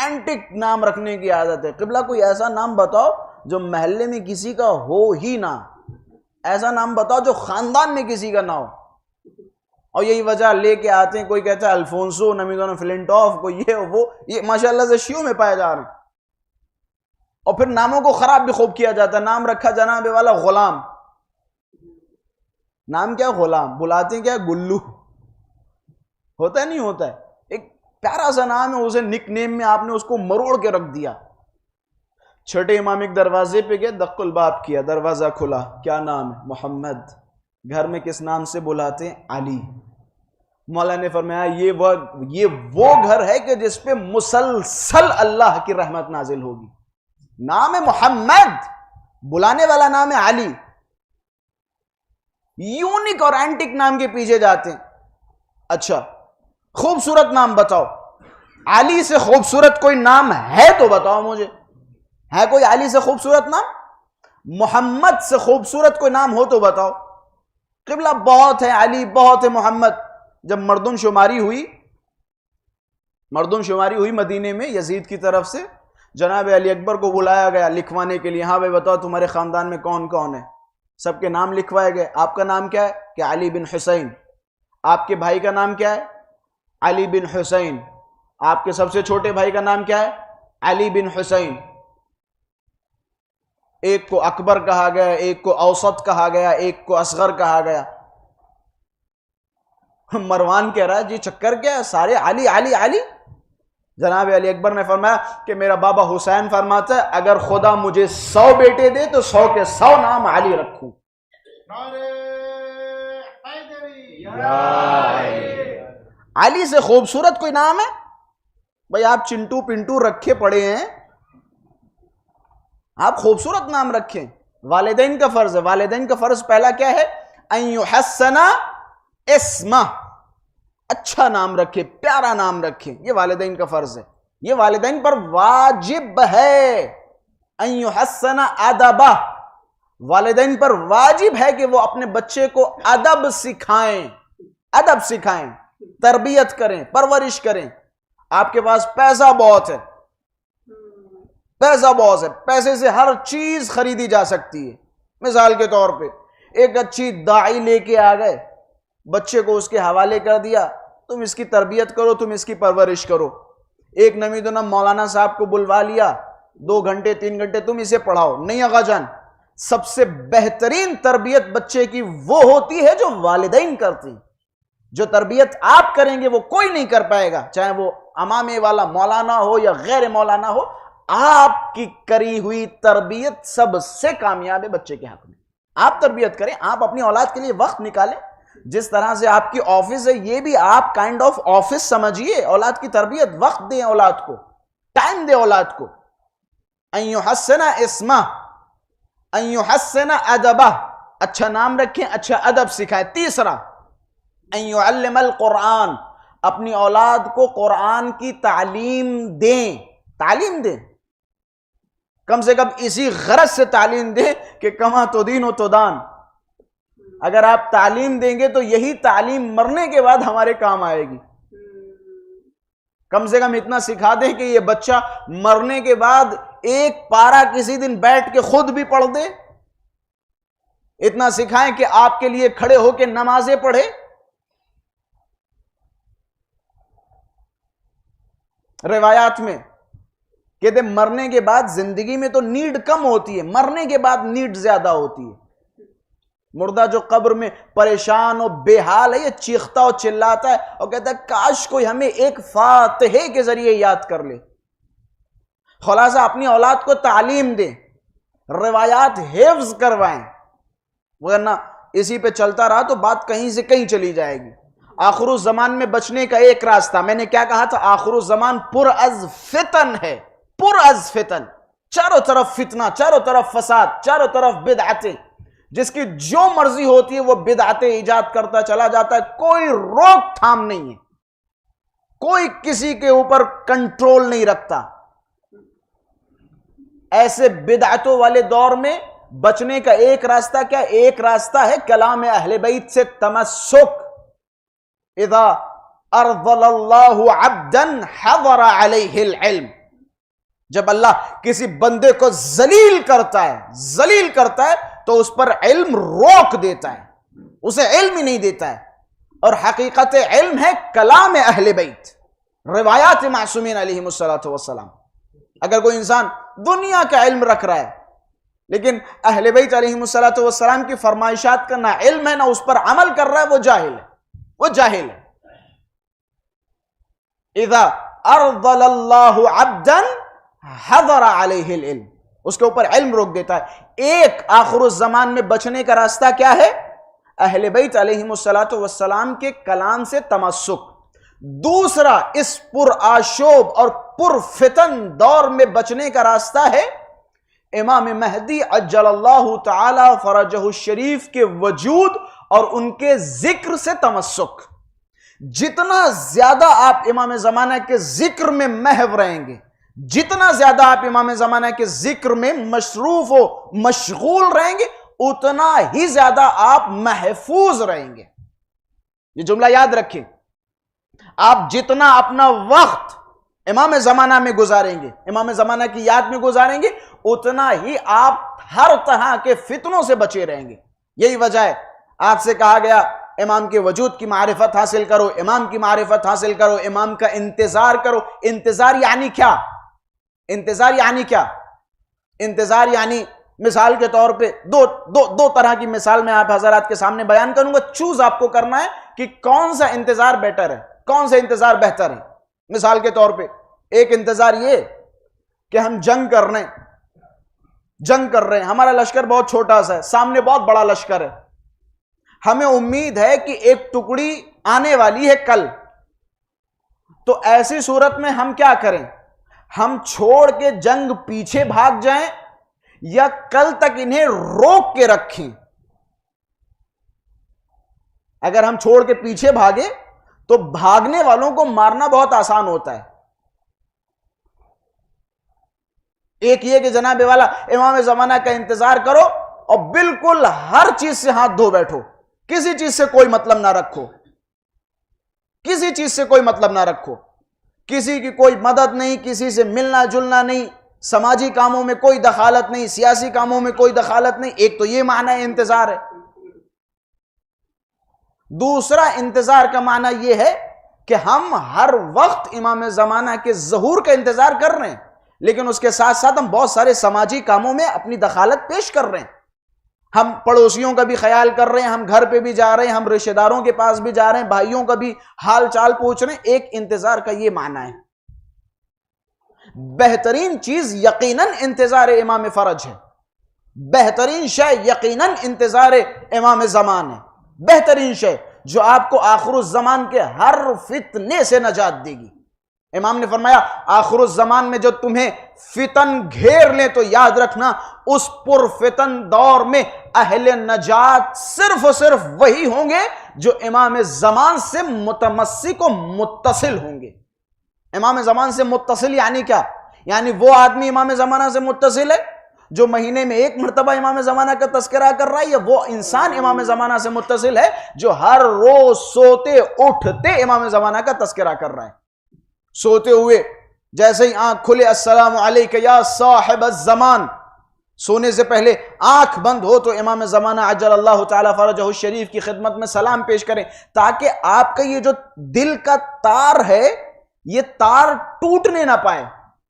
اینٹک نام رکھنے کی عادت ہے. قبلہ کوئی ایسا نام بتاؤ جو محلے میں کسی کا ہو ہی نہ، ایسا نام بتاؤ جو خاندان میں کسی کا نہ ہو. اور یہی وجہ لے کے آتے ہیں، کوئی کہتا ہے الفونسو، نمیدونو فلنٹوف، کوئی یہ ماشاءاللہ سے شیعوں میں پائے جا رہے ہیں. اور پھر ناموں کو خراب بھی خوب کیا جاتا ہے. نام رکھا جناب والا غلام. نام کیا غلام؟ بلاتے ہیں کیا گلو؟ ہوتا ہے نہیں ہوتا ہے. ایک پیارا سا نام ہے، اسے نک نیم میں آپ نے اس کو مروڑ کے رکھ دیا. چھٹے امام ایک دروازے پہ گئے، دق الباب کیا، دروازہ کھلا. کیا نام ہے؟ محمد. گھر میں کس نام سے بلاتے ہیں؟ علی. مولا نے فرمایا یہ وہ گھر ہے کہ جس پہ مسلسل اللہ کی رحمت نازل ہوگی. نام ہے محمد، بلانے والا نام ہے علی. یونک اور اینٹک نام کے پیچھے جاتے ہیں. اچھا خوبصورت نام بتاؤ. علی سے خوبصورت کوئی نام ہے تو بتاؤ مجھے. ہے کوئی علی سے خوبصورت نام؟ محمد سے خوبصورت کوئی نام ہو تو بتاؤ. قبلہ بہت ہے علی، بہت ہے محمد. جب مردم شماری ہوئی مدینے میں یزید کی طرف سے، جناب علی اکبر کو بلایا گیا لکھوانے کے لیے. ہاں بھائی بتاؤ تمہارے خاندان میں کون کون ہے؟ سب کے نام لکھوائے گئے. آپ کا نام کیا ہے؟ کہ علی بن حسین. آپ کے بھائی کا نام کیا ہے؟ علی بن حسین. آپ کے سب سے چھوٹے بھائی کا نام کیا ہے؟ علی بن حسین. ایک کو اکبر کہا گیا، ایک کو اوسط کہا گیا، ایک کو اصغر کہا گیا. مروان کہہ رہا ہے جی چکر کیا ہے، سارے علی علی علی. جناب علی اکبر نے فرمایا کہ میرا بابا حسین فرماتا ہے اگر خدا مجھے 100 بیٹے دے تو 100 کے 100 نام علی رکھوں. علی سے خوبصورت کوئی نام ہے؟ بھائی آپ چنٹو پنٹو رکھے پڑے ہیں، آپ خوبصورت نام رکھیں. والدین کا فرض ہے. والدین کا فرض پہلا کیا ہے؟ ان یحسن اسمہ، اچھا نام رکھے، پیارا نام رکھے. یہ والدین کا فرض ہے، یہ والدین پر واجب ہے. ان یحسن ادبہ، والدین پر واجب ہے کہ وہ اپنے بچے کو ادب سکھائیں، ادب سکھائیں، تربیت کریں، پرورش کریں. آپ کے پاس پیسہ بہت ہے، پیسہ بہت ہے، پیسے سے ہر چیز خریدی جا سکتی ہے. مثال کے طور پہ ایک اچھی داعی لے کے آ گئے، بچے کو اس کے حوالے کر دیا، تم اس کی تربیت کرو، تم اس کی پرورش کرو. ایک نمیدونم مولانا صاحب کو بلوا لیا، 2 گھنٹے 3 گھنٹے تم اسے پڑھاؤ. نہیں آقا جان، سب سے بہترین تربیت بچے کی وہ ہوتی ہے جو والدین کرتی. جو تربیت آپ کریں گے وہ کوئی نہیں کر پائے گا، چاہے وہ امامے والا مولانا ہو یا غیر مولانا ہو. آپ کی کری ہوئی تربیت سب سے کامیاب ہے بچے کے حق میں. آپ تربیت کریں، آپ اپنی اولاد کے لیے وقت نکالیں. جس طرح سے آپ کی آفس ہے، یہ بھی آپ کائنڈ آف آفس سمجھیے. اولاد کی تربیت، وقت دیں اولاد کو، ٹائم دیں اولاد کو. ان یحسن اسمہ، ان یحسن ادبہ، اچھا نام رکھیں، اچھا ادب سکھائیں. تیسرا ان یعلم القرآن، اپنی اولاد کو قرآن کی تعلیم دیں. تعلیم دیں، کم سے کم اسی غرض سے تعلیم دیں کہ کما تدین و تدان. اگر آپ تعلیم دیں گے تو یہی تعلیم مرنے کے بعد ہمارے کام آئے گی. کم سے کم اتنا سکھا دیں کہ یہ بچہ مرنے کے بعد ایک پارہ کسی دن بیٹھ کے خود بھی پڑھ دے. اتنا سکھائیں کہ آپ کے لیے کھڑے ہو کے نمازیں پڑھے. روایات میں کہتے مرنے کے بعد زندگی میں تو نیڈ کم ہوتی ہے، مرنے کے بعد نیڈ زیادہ ہوتی ہے. مردہ جو قبر میں پریشان و بے حال ہے، یہ چیختا و چلاتا ہے اور کہتا ہے کاش کوئی ہمیں ایک فاتحے کے ذریعے یاد کر لے. خلاصہ اپنی اولاد کو تعلیم دیں، روایات حفظ کروائیں، ورنہ اسی پہ چلتا رہا تو بات کہیں سے کہیں چلی جائے گی. آخر الزمان میں بچنے کا ایک راستہ، میں نے کیا کہا تھا؟ آخر الزمان پر از فتن ہے، پر از فتن. چاروں طرف فتنہ، چاروں طرف فساد، چاروں طرف بدعتیں. جس کی جو مرضی ہوتی ہے وہ بدعتیں ایجاد کرتا چلا جاتا ہے. کوئی روک تھام نہیں ہے، کوئی کسی کے اوپر کنٹرول نہیں رکھتا. ایسے بدعتوں والے دور میں بچنے کا ایک راستہ کیا؟ ایک راستہ ہے کلام اہل بیت سے تمسک. اذا ارذل اللہ عبدا حضر علیہ العلم، جب اللہ کسی بندے کو ذلیل کرتا ہے تو اس پر علم روک دیتا ہے، اسے علم ہی نہیں دیتا ہے. اور حقیقت علم ہے کلام اہل بیت، روایات معصومین علیہم الصلوۃ والسلام. اگر کوئی انسان دنیا کا علم رکھ رہا ہے لیکن اہل بیت علیہم الصلوۃ والسلام کی فرمائشات کا نہ علم ہے نہ اس پر عمل کر رہا ہے، وہ جاہل ہے. اذا ارذل اللہ عبدا حضر علیہ العلم، اس کے اوپر علم روک دیتا ہے. ایک آخر الزمان میں بچنے کا راستہ کیا ہے؟ اہل بیت علیہم الصلوۃ والسلام کے کلام سے تمسک. دوسرا اس پر آشوب اور پر فتن دور میں بچنے کا راستہ ہے امام مہدی عجل اللہ تعالی فرجہ الشریف کے وجود اور ان کے ذکر سے تمسک. جتنا زیادہ آپ امام زمانہ کے ذکر میں محو رہیں گے، جتنا زیادہ آپ امام زمانہ کے ذکر میں مصروف و مشغول رہیں گے، اتنا ہی زیادہ آپ محفوظ رہیں گے. یہ جملہ یاد رکھیں. آپ جتنا اپنا وقت امام زمانہ میں گزاریں گے، امام زمانہ کی یاد میں گزاریں گے، اتنا ہی آپ ہر طرح کے فتنوں سے بچے رہیں گے. یہی وجہ ہے آپ سے کہا گیا امام کے وجود کی معرفت حاصل کرو، امام کی معرفت حاصل کرو، امام کا انتظار کرو. انتظار یعنی کیا؟ انتظار یعنی کیا؟ انتظار یعنی مثال کے طور پہ دو طرح کی مثال میں آپ حضرات کے سامنے بیان کروں گا. چوز آپ کو کرنا ہے کہ کون سا انتظار بیٹر ہے، کون سا انتظار بہتر ہے. مثال کے طور پہ ایک انتظار یہ کہ ہم جنگ کر رہے ہیں، ہمارا لشکر بہت چھوٹا سا ہے، سامنے بہت بڑا لشکر ہے، ہمیں امید ہے کہ ایک ٹکڑی آنے والی ہے کل. تو ایسی صورت میں ہم کیا کریں؟ ہم چھوڑ کے جنگ پیچھے بھاگ جائیں یا کل تک انہیں روک کے رکھیں؟ اگر ہم چھوڑ کے پیچھے بھاگے تو بھاگنے والوں کو مارنا بہت آسان ہوتا ہے. ایک یہ کہ جناب والا امام زمانہ کا انتظار کرو اور بالکل ہر چیز سے ہاتھ دھو بیٹھو، کسی چیز سے کوئی مطلب نہ رکھو، کسی چیز سے کوئی مطلب نہ رکھو، کسی کی کوئی مدد نہیں، کسی سے ملنا جلنا نہیں، سماجی کاموں میں کوئی دخالت نہیں، سیاسی کاموں میں کوئی دخالت نہیں. ایک تو یہ معنی انتظار ہے. دوسرا انتظار کا معنی یہ ہے کہ ہم ہر وقت امام زمانہ کے ظہور کا انتظار کر رہے ہیں، لیکن اس کے ساتھ ساتھ ہم بہت سارے سماجی کاموں میں اپنی دخالت پیش کر رہے ہیں. ہم پڑوسیوں کا بھی خیال کر رہے ہیں، ہم گھر پہ بھی جا رہے ہیں، ہم رشتہ داروں کے پاس بھی جا رہے ہیں، بھائیوں کا بھی حال چال پوچھ رہے ہیں. ایک انتظار کا یہ معنی ہے. بہترین چیز یقیناً انتظار امام فرج ہے، بہترین شے یقیناً انتظار امام زمان ہے، بہترین شے جو آپ کو آخر الزمان کے ہر فتنے سے نجات دے گی. امام نے فرمایا آخر الزمان میں جو تمہیں فتن گھیر لیں تو یاد رکھنا اس پر فتن دور میں اہل نجات صرف و صرف وہی ہوں گے جو امام زمان سے متمسک و متصل ہوں گے. امام زمان سے متصل یعنی کیا؟ یعنی وہ آدمی امام زمانہ سے متصل ہے جو مہینے میں ایک مرتبہ امام زمانہ کا تذکرہ کر رہا ہے، یا وہ انسان امام زمانہ سے متصل ہے جو ہر روز سوتے اٹھتے امام زمانہ کا تذکرہ کر رہا ہے. سوتے ہوئے جیسے ہی آنکھ کھلے السلام علیکہ یا صاحب الزمان، سونے سے پہلے آنکھ بند ہو تو امام زمانہ عجل اللہ تعالی فرجہ الشریف کی خدمت میں سلام پیش کریں، تاکہ آپ کا یہ جو دل کا تار ہے یہ تار ٹوٹنے نہ پائے،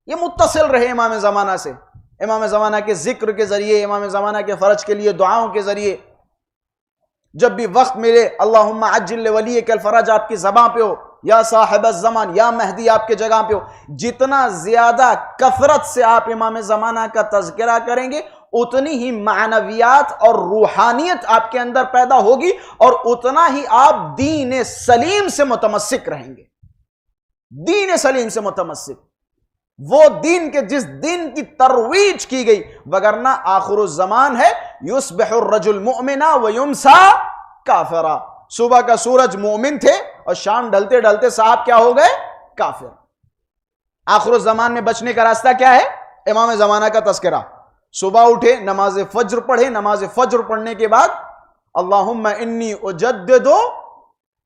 یہ متصل رہے امام زمانہ سے. امام زمانہ کے ذکر کے ذریعے، امام زمانہ کے فرج کے لیے دعاؤں کے ذریعے جب بھی وقت ملے اللہم عجل ولیک الفرج آپ کی زبان پہ ہو، یا صاحب الزمان، یا مہدی آپ کے جگہ پہ ہو. جتنا زیادہ کثرت سے آپ امام زمانہ کا تذکرہ کریں گے اتنی ہی معنویات اور روحانیت آپ کے اندر پیدا ہوگی اور اتنا ہی آپ دین سلیم سے متمسک رہیں گے. دین سلیم سے متمسک، وہ دین کے جس دین کی ترویج کی گئی، وگرنہ آخر الزمان ہے یصبح الرجل مؤمنا ویمسا کافرا. صبح کا سورج مومن تھے اور شام ڈھلتے ڈھلتے صاحب کیا ہو گئے؟ کافر. آخر الزمان میں بچنے کا راستہ کیا ہے؟ امام زمانہ کا تذکرہ. صبح اٹھے, نماز فجر پڑھے, نماز فجر پڑھنے کے بعد اللہم انی اجدد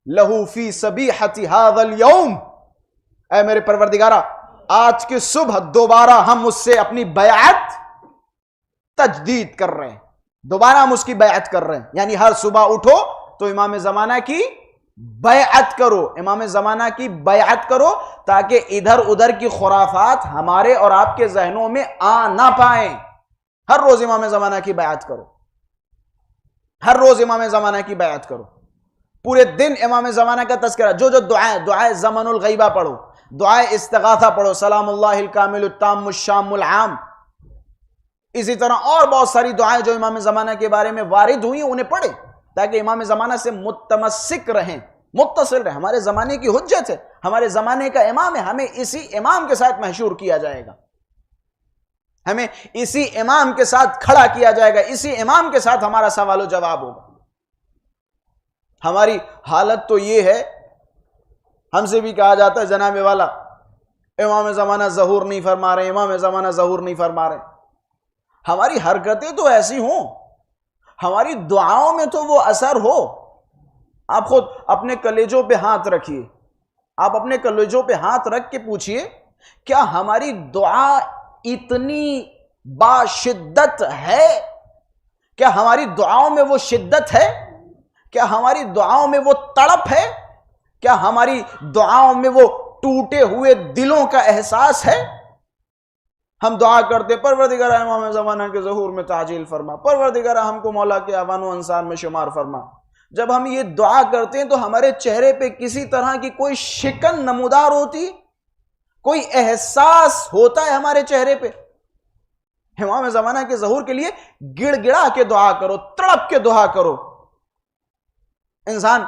لہو فی صبیحۃ ھذا اليوم, اے میرے پروردگارہ آج کی صبح دوبارہ ہم اس سے اپنی بیعت تجدید کر رہے ہیں, دوبارہ ہم اس کی بیعت کر رہے ہیں. یعنی ہر صبح اٹھو تو امام زمانہ کی بیعت کرو, امام زمانہ کی بیعت کرو, تاکہ ادھر ادھر کی خرافات ہمارے اور آپ کے ذہنوں میں آ نہ پائیں. ہر روز امام زمانہ کی بیعت کرو, ہر روز امام زمانہ کی بیعت کرو, پورے دن امام زمانہ کا تذکرہ. جو دعائے زمن الغیبہ پڑھو, دعائے استغاثہ پڑھو, سلام اللہ الکامل التام الشام العام, اسی طرح اور بہت ساری دعائیں جو امام زمانہ کے بارے میں وارد ہوئی انہیں پڑھیں, تاکہ امام زمانہ سے متمسک رہیں, متصل رہیں. ہمارے زمانے کی حجت ہے, ہمارے زمانے کا امام ہے, ہمیں اسی امام کے ساتھ محشور کیا جائے گا, ہمیں اسی امام کے ساتھ کھڑا کیا جائے گا, اسی امام کے ساتھ ہمارا سوال و جواب ہوگا. ہماری حالت تو یہ ہے, ہم سے بھی کہا جاتا ہے جناب والا امام زمانہ ظہور نہیں فرما رہے, امام زمانہ ظہور نہیں فرما رہے. ہماری حرکتیں تو ایسی ہوں, ہماری دعاؤں میں تو وہ اثر ہو. آپ خود اپنے کلیجوں پہ ہاتھ رکھیے, آپ اپنے کلیجوں پہ ہاتھ رکھ کے پوچھئے, کیا ہماری دعا اتنی باشدت ہے؟ کیا ہماری دعاؤں میں وہ شدت ہے؟ کیا ہماری دعاؤں میں وہ تڑپ ہے؟ کیا ہماری دعاؤں میں وہ ٹوٹے ہوئے دلوں کا احساس ہے؟ ہم دعا کرتے پروردگارہ امام زمانہ کے ظہور میں تعجیل فرما, پروردگارہ ہم کو مولا کے اعوان و انصار میں شمار فرما. جب ہم یہ دعا کرتے ہیں تو ہمارے چہرے پہ کسی طرح کی کوئی شکن نمودار ہوتی, کوئی احساس ہوتا ہے ہمارے چہرے پہ؟ امام زمانہ کے ظہور کے لیے گڑ گڑا کے دعا کرو, تڑپ کے دعا کرو. انسان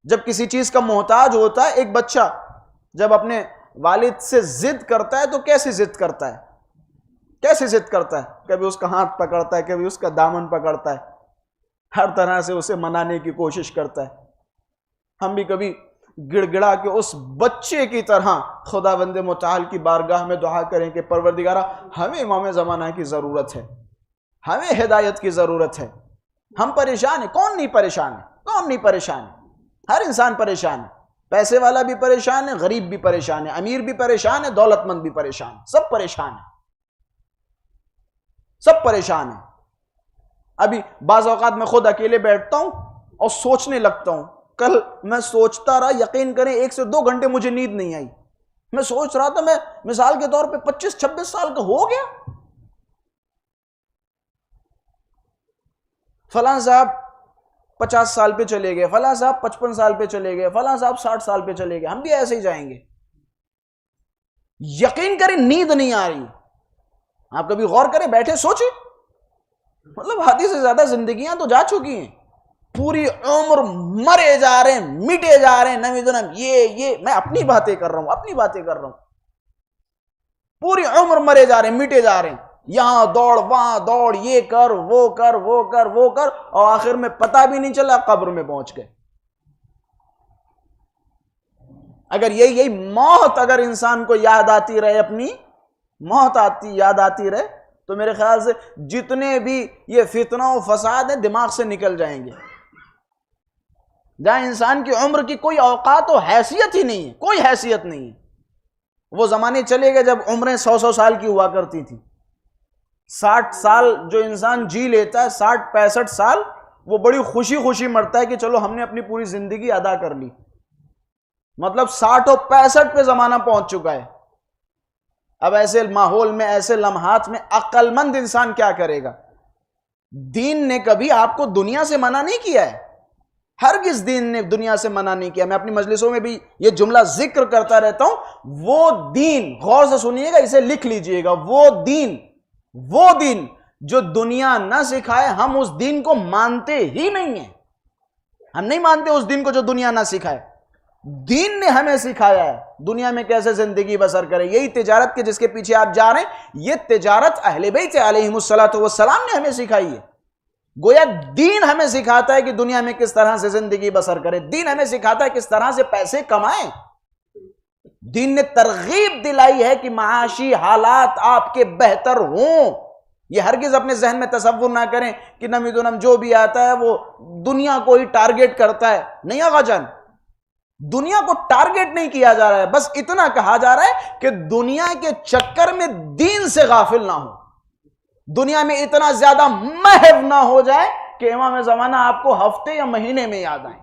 جب کسی چیز کا محتاج ہوتا ہے, ایک بچہ جب اپنے والد سے ضد کرتا ہے تو کیسے ضد کرتا ہے, کیسے ضد کرتا ہے؟ کبھی اس کا ہاتھ پکڑتا ہے, کبھی اس کا دامن پکڑتا ہے, ہر طرح سے اسے منانے کی کوشش کرتا ہے. ہم بھی کبھی گڑ گڑا کے اس بچے کی طرح خداوند متعال کی بارگاہ میں دعا کریں کہ پروردگارہ ہمیں امام زمانہ کی ضرورت ہے, ہمیں ہدایت کی ضرورت ہے, ہم پریشان ہیں. کون نہیں پریشان ہے؟ کون نہیں پریشان ہے؟ ہر انسان پریشان ہے, پیسے والا بھی پریشان ہے, غریب بھی پریشان ہے, امیر بھی پریشان ہے, دولت مند بھی پریشان ہے, سب پریشان ہے, سب پریشان ہیں. ابھی بعض اوقات میں خود اکیلے بیٹھتا ہوں اور سوچنے لگتا ہوں. کل میں سوچتا رہا, یقین کریں 1 سے 2 گھنٹے مجھے نیند نہیں آئی. میں سوچ رہا تھا, میں مثال کے طور پہ 25-26 سال کا ہو گیا, فلاں صاحب 50 سال پہ چلے گئے, فلاں صاحب 55 سال پہ چلے گئے, فلاں صاحب 60 سال پہ چلے گئے, ہم بھی ایسے ہی جائیں گے. یقین کریں نیند نہیں آ رہی. آپ کبھی غور کریں, بیٹھے سوچیں, مطلب حد سے زیادہ زندگیاں تو جا چکی ہیں, پوری عمر مرے جا رہے ہیں, مٹے جا رہے ہیں, نمی دنم یہ میں اپنی باتیں کر رہا ہوں, اپنی باتیں کر رہا ہوں. پوری عمر مرے جا رہے ہیں, مٹے جا رہے ہیں, یہاں دوڑ وہاں دوڑ, یہ کر وہ کر وہ کر وہ کر, اور آخر میں پتہ بھی نہیں چلا قبر میں پہنچ گئے. اگر یہی موت اگر انسان کو یاد آتی رہے, اپنی موت یاد آتی رہے, تو میرے خیال سے جتنے بھی یہ فتنہ و فساد ہیں دماغ سے نکل جائیں گے. جہاں انسان کی عمر کی کوئی اوقات و حیثیت ہی نہیں ہے, کوئی حیثیت نہیں ہے. وہ زمانے چلے گئے جب عمریں 100 سال کی ہوا کرتی تھی. 60 سال جو انسان جی لیتا ہے, 60-65 سال, وہ بڑی خوشی مرتا ہے کہ چلو ہم نے اپنی پوری زندگی ادا کر لی. مطلب 60 اور 65 پہ زمانہ پہنچ چکا ہے. اب ایسے ماحول میں, ایسے لمحات میں عقل مند انسان کیا کرے گا؟ دین نے کبھی آپ کو دنیا سے منع نہیں کیا ہے, ہرگز دین نے دنیا سے منع نہیں کیا. میں اپنی مجلسوں میں بھی یہ جملہ ذکر کرتا رہتا ہوں, وہ دین, غور سے سنیے گا, اسے لکھ لیجئے گا, وہ دین جو دنیا نہ سکھائے, ہم اس دین کو مانتے ہی نہیں ہیں. ہم نہیں مانتے اس دین کو جو دنیا نہ سکھائے. دین نے ہمیں سکھایا ہے دنیا میں کیسے زندگی بسر کریں. یہی تجارت کے جس کے پیچھے آپ جا رہے ہیں, یہ تجارت اہل بیت علیہم السلام نے ہمیں سکھائی ہے. گویا دین ہمیں سکھاتا ہے کہ دنیا میں کس طرح سے زندگی بسر کریں, دین ہمیں سکھاتا ہے کس طرح سے پیسے کمائیں. دین نے ترغیب دلائی ہے کہ معاشی حالات آپ کے بہتر ہوں. یہ ہرگز اپنے ذہن میں تصور نہ کریں کہ نمید و نم جو بھی آتا ہے وہ دنیا کو ہی ٹارگٹ کرتا ہے. نہیں آقا جان، دنیا کو ٹارگٹ نہیں کیا جا رہا ہے، بس اتنا کہا جا رہا ہے کہ دنیا کے چکر میں دین سے غافل نہ ہو، دنیا میں اتنا زیادہ محو نہ ہو جائے کہ امام زمانہ آپ کو ہفتے یا مہینے میں یاد آئے.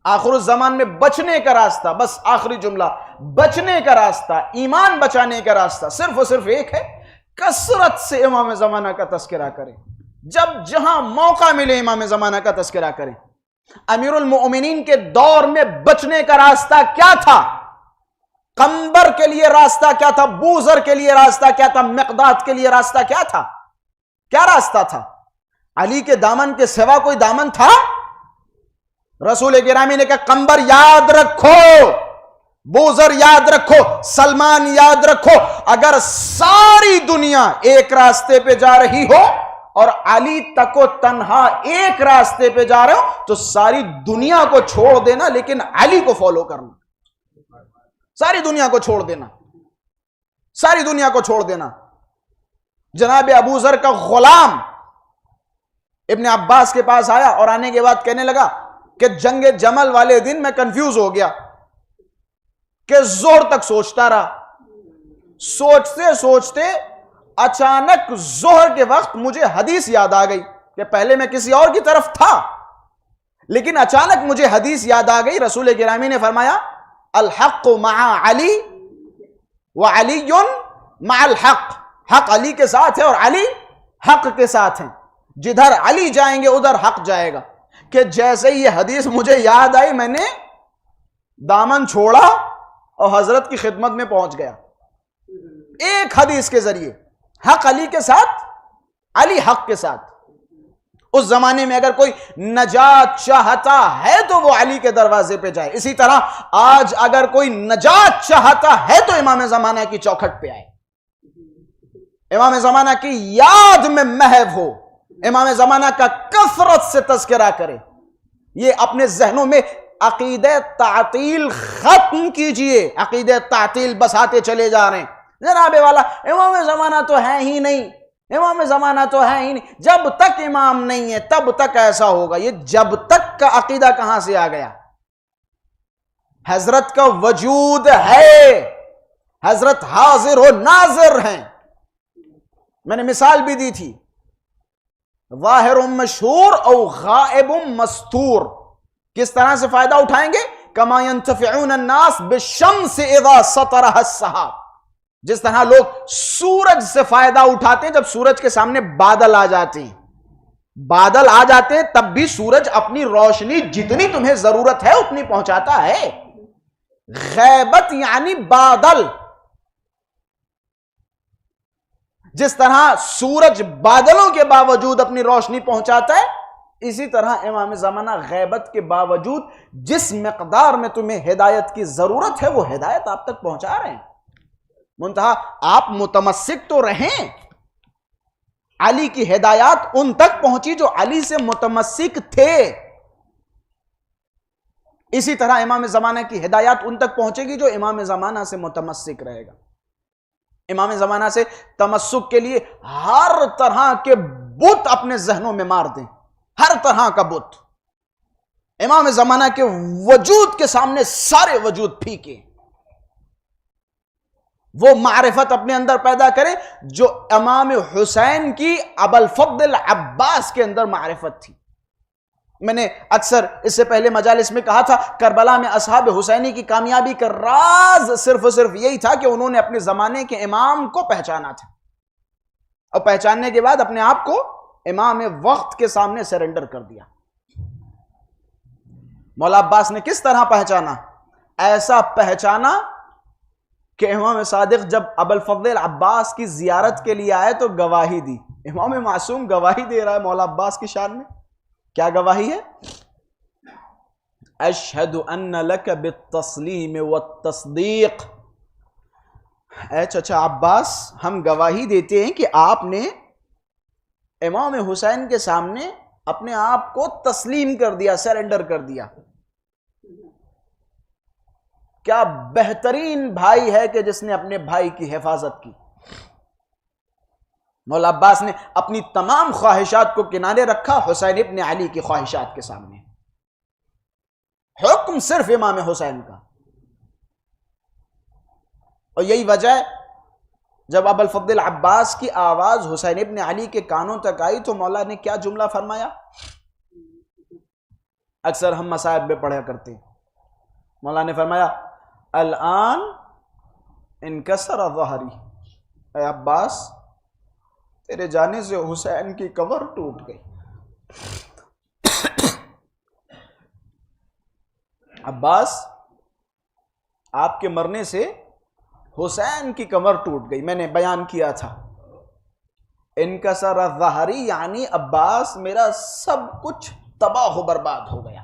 آخر الزمان میں بچنے کا راستہ، بس آخری جملہ، بچنے کا راستہ، ایمان بچانے کا راستہ صرف اور صرف ایک ہے، کثرت سے امام زمانہ کا تذکرہ کریں. جب جہاں موقع ملے امام زمانہ کا تذکرہ کریں. امیر المؤمنین کے دور میں بچنے کا راستہ کیا تھا؟ قنبر کے لیے راستہ کیا تھا؟ بوزر کے لیے راستہ کیا تھا؟ مقداد کے لیے راستہ کیا تھا؟ کیا راستہ تھا؟ علی کے دامن کے سوا کوئی دامن تھا؟ رسول گرامی نے کہا قنبر یاد رکھو، بوزر یاد رکھو، سلمان یاد رکھو. اگر ساری دنیا ایک راستے پہ جا رہی ہو اور علی تک و تنہا ایک راستے پہ جا رہے ہو تو ساری دنیا کو چھوڑ دینا، لیکن علی کو فالو کرنا. ساری دنیا کو چھوڑ دینا، ساری دنیا کو چھوڑ دینا. جناب ابو ذر کا غلام ابن عباس کے پاس آیا اور آنے کے بعد کہنے لگا کہ جنگ جمل والے دن میں کنفیوز ہو گیا کہ زور تک سوچتا رہا، سوچتے سوچتے اچانک ظہر کے وقت مجھے حدیث یاد آ گئی کہ پہلے میں کسی اور کی طرف تھا، لیکن اچانک مجھے حدیث یاد آ گئی. رسول گرامی نے فرمایا الحق مع علی وعلی مع الحق. حق علی کے ساتھ ہے اور علی حق کے ساتھ ہیں. جدھر علی جائیں گے ادھر حق جائے گا. کہ جیسے ہی یہ حدیث مجھے یاد آئی میں نے دامن چھوڑا اور حضرت کی خدمت میں پہنچ گیا. ایک حدیث کے ذریعے حق علی کے ساتھ، علی حق کے ساتھ. اس زمانے میں اگر کوئی نجات چاہتا ہے تو وہ علی کے دروازے پہ جائے. اسی طرح آج اگر کوئی نجات چاہتا ہے تو امام زمانہ کی چوکھٹ پہ آئے، امام زمانہ کی یاد میں محو ہو، امام زمانہ کا کثرت سے تذکرہ کرے. یہ اپنے ذہنوں میں عقیدہ تعطیل ختم کیجئے. عقیدہ تعطیل بساتے چلے جا رہے ہیں. جناب والا امام زمانہ تو ہے ہی نہیں، امام زمانہ تو ہے ہی نہیں، جب تک امام نہیں ہے تب تک ایسا ہوگا. یہ جب تک کا عقیدہ کہاں سے آ گیا؟ حضرت کا وجود ہے، حضرت حاضر و ناظر ہیں. میں نے مثال بھی دی تھی، ظاہر مشہور او غائب مستور. کس طرح سے فائدہ اٹھائیں گے؟ کما ينتفعون الناس بالشمس اذا سطرها السحاب. جس طرح لوگ سورج سے فائدہ اٹھاتے ہیں جب سورج کے سامنے بادل آ جاتے ہیں. بادل آ جاتے ہیں تب بھی سورج اپنی روشنی جتنی تمہیں ضرورت ہے اتنی پہنچاتا ہے. غیبت یعنی بادل. جس طرح سورج بادلوں کے باوجود اپنی روشنی پہنچاتا ہے، اسی طرح امام زمانہ غیبت کے باوجود جس مقدار میں تمہیں ہدایت کی ضرورت ہے وہ ہدایت آپ تک پہنچا رہے ہیں. منتہا آپ متمسک تو رہیں. علی کی ہدایات ان تک پہنچی جو علی سے متمسک تھے. اسی طرح امام زمانہ کی ہدایات ان تک پہنچے گی جو امام زمانہ سے متمسک رہے گا. امام زمانہ سے تمسک کے لیے ہر طرح کے بت اپنے ذہنوں میں مار دیں، ہر طرح کا بت. امام زمانہ کے وجود کے سامنے سارے وجود پھیکے. وہ معرفت اپنے اندر پیدا کریں جو امام حسین کی ابوالفضل عباس کے اندر معرفت تھی. میں نے اکثر اس سے پہلے مجالس میں کہا تھا کربلا میں اصحاب حسینی کی کامیابی کا راز صرف اور صرف یہی تھا کہ انہوں نے اپنے زمانے کے امام کو پہچانا تھا اور پہچاننے کے بعد اپنے آپ کو امام وقت کے سامنے سرنڈر کر دیا. مولا عباس نے کس طرح پہچانا؟ ایسا پہچانا کہ امام صادق جب ابوالفضل عباس کی زیارت کے لیے آئے تو گواہی دی. امام معصوم گواہی دے رہا ہے مولا عباس کی شان میں. کیا گواہی ہے؟ اشہد ان لک بالتسلیم والتصدیق. اے چچا عباس، ہم گواہی دیتے ہیں کہ آپ نے امام حسین کے سامنے اپنے آپ کو تسلیم کر دیا، سرنڈر کر دیا. کیا بہترین بھائی ہے کہ جس نے اپنے بھائی کی حفاظت کی. مولا عباس نے اپنی تمام خواہشات کو کنارے رکھا حسین ابن علی کی خواہشات کے سامنے. حکم صرف امام حسین کا. اور یہی وجہ ہے جب ابو الفضل عباس کی آواز حسین ابن علی کے کانوں تک آئی تو مولا نے کیا جملہ فرمایا؟ اکثر ہم مصائب میں پڑھا کرتے ہیں. مولا نے فرمایا الان انکسر ظہری، اے عباس تیرے جانے سے حسین کی کمر ٹوٹ گئی. عباس آپ کے مرنے سے حسین کی کمر ٹوٹ گئی. میں نے بیان کیا تھا انکسر ظہری یعنی عباس میرا سب کچھ تباہ و برباد ہو گیا.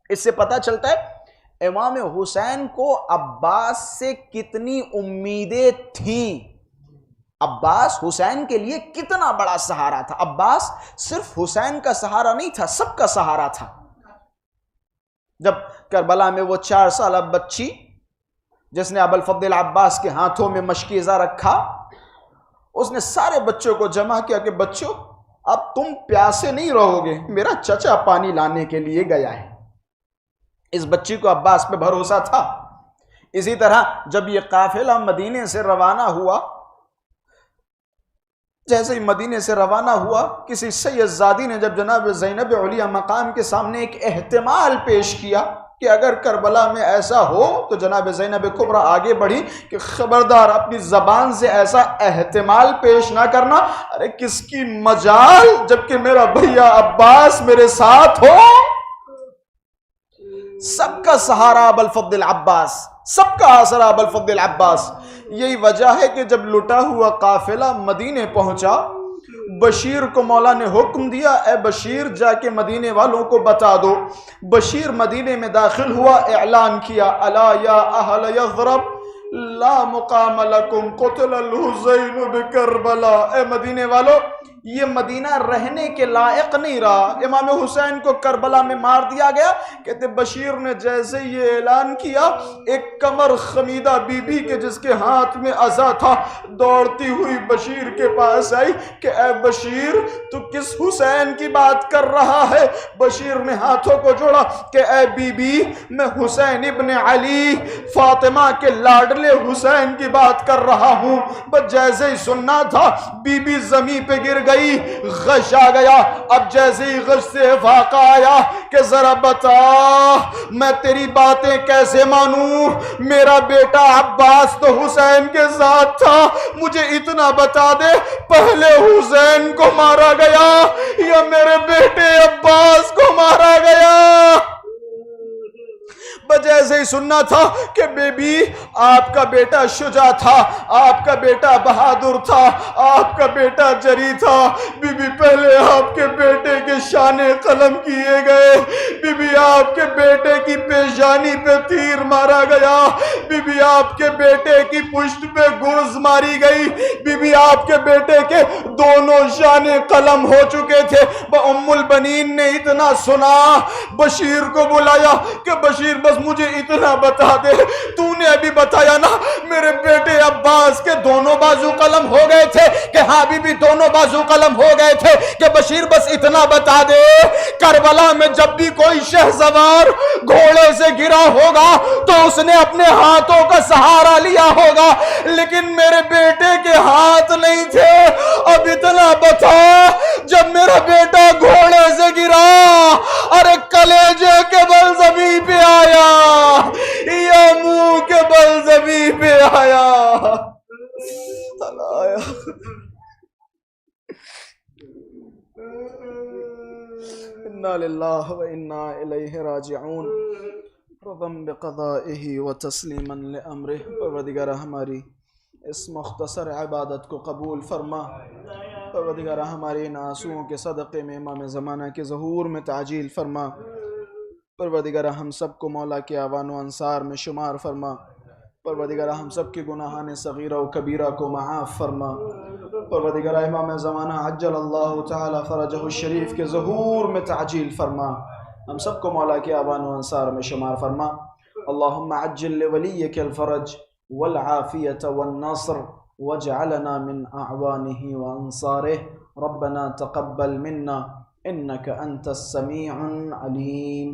اس سے پتہ چلتا ہے امام حسین کو عباس سے کتنی امیدیں تھیں. عباس حسین کے لیے کتنا بڑا سہارا تھا. عباس صرف حسین کا سہارا نہیں تھا، سب کا سہارا تھا. جب کربلا میں وہ 4 سالہ بچی جس نے ابو الفضل عباس کے ہاتھوں میں مشکیزہ رکھا، اس نے سارے بچوں کو جمع کیا کہ بچوں اب تم پیاسے نہیں رہو گے، میرا چچا پانی لانے کے لیے گیا ہے. اس بچی کو عباس پہ بھروسہ تھا. اسی طرح جب یہ قافلہ مدینے سے روانہ ہوا، جیسے ہی مدینے سے روانہ ہوا، کسی سید زادی نے جب جناب زینب علیہ مقام کے سامنے ایک احتمال پیش کیا کہ اگر کربلا میں ایسا ہو تو جناب زینب کبریٰ آگے بڑھی کہ خبردار اپنی زبان سے ایسا احتمال پیش نہ کرنا. ارے کس کی مجال جبکہ میرا بھیا عباس میرے ساتھ ہو. سب کا سہارا ابو الفضل عباس، سب کا آسرا ابو الفضل عباس. یہی وجہ ہے کہ جب لٹا ہوا قافلہ مدینے پہنچا، بشیر کو مولا نے حکم دیا اے بشیر جا کے مدینے والوں کو بتا دو. بشیر مدینے میں داخل ہوا، اعلان کیا الا یا اہل یثرب لا مقام لکم قتل الحسین بکربلا. اے مدینے والو یہ مدینہ رہنے کے لائق نہیں رہا، امام حسین کو کربلا میں مار دیا گیا. کہتے بشیر نے جیسے یہ اعلان کیا، ایک کمر خمیدہ بی بی کے جس کے ہاتھ میں عصا تھا دوڑتی ہوئی بشیر کے پاس آئی کہ اے بشیر تو کس حسین کی بات کر رہا ہے؟ بشیر نے ہاتھوں کو جوڑا کہ اے بی بی میں حسین ابن علی فاطمہ کے لاڈلے حسین کی بات کر رہا ہوں. بس جیسے ہی سننا تھا بی بی زمین پہ گر گئی، غش آ گیا. اب جیسے ہی غش سے فاقہ آیا کہ ذرا بتا میں تیری باتیں کیسے مانوں، میرا بیٹا عباس تو حسین کے ساتھ تھا، مجھے اتنا بتا دے پہلے حسین کو مارا گیا یا میرے بیٹے عباس کو مارا گیا؟ جیسے ہی سننا تھا کہ بے بی آپ کا بیٹا شجاع تھا، آپ کا بیٹا بہادر تھا، آپ کا بیٹا جری تھا. بی بی پہلے آپ کے بیٹے کے شانے قلم کیے گئے، بی بی آپ کے بیٹے کی پیشانی پہ تیر مارا گیا، بی بی آپ کے بیٹے کی پشت پہ گرز ماری گئی، بی بی آپ کے بیٹے کے دونوں شانے قلم ہو چکے تھے. ام البنین نے اتنا سنا، بشیر کو بلایا کہ بشیر بس مجھے اتنا بتا دے، تو نے ابھی بتایا نا میرے بیٹے عباس کے دونوں بازو قلم ہو گئے تھے کہ ہاں بی بی دونوں بازو قلم ہو گئے تھے کہ بشیر بس اتنا بتا دے کربلا میں جب بھی کوئی شہسوار گھوڑے سے گرا ہوگا تو اس نے اپنے ہاتھوں کا سہارا لیا ہوگا، لیکن میرے بیٹے کے ہاتھ نہیں تھے. اب اتنا بتا جب میرا بیٹا گھوڑے سے گرا ارے کلیجے کے بل زمین پہ آیا یا منہ کے بل زمین پہ آیا. انا للہ و انا الیہ راجعون. رضا بقضائہ و تسلیما لامرہ. پروردگارہ ہماری اس مختصر عبادت کو قبول فرما. پروردگارہ ہمارے ان آنسوؤں کے صدقے میں امام زمانہ کے ظہور میں تعجیل فرما. پروردگارہ ہم سب کو مولا کے اعوان و انصار میں شمار فرما. پروردگارہ ہم سب کے گناہان صغیرہ و کبیرہ کو معاف فرما. پروردگارہ امام زمانہ عجل اللہ تعالی فرجہ الشریف کے ظہور میں تعجیل فرما. ہم سب کو مولا کے اعوان و انصار میں شمار فرما. اللهم عجل لوليك الفرج والعافية والنصر واجعلنا من أعوانه وأنصاره. ربنا تقبل منا إنك أنت السميع العليم.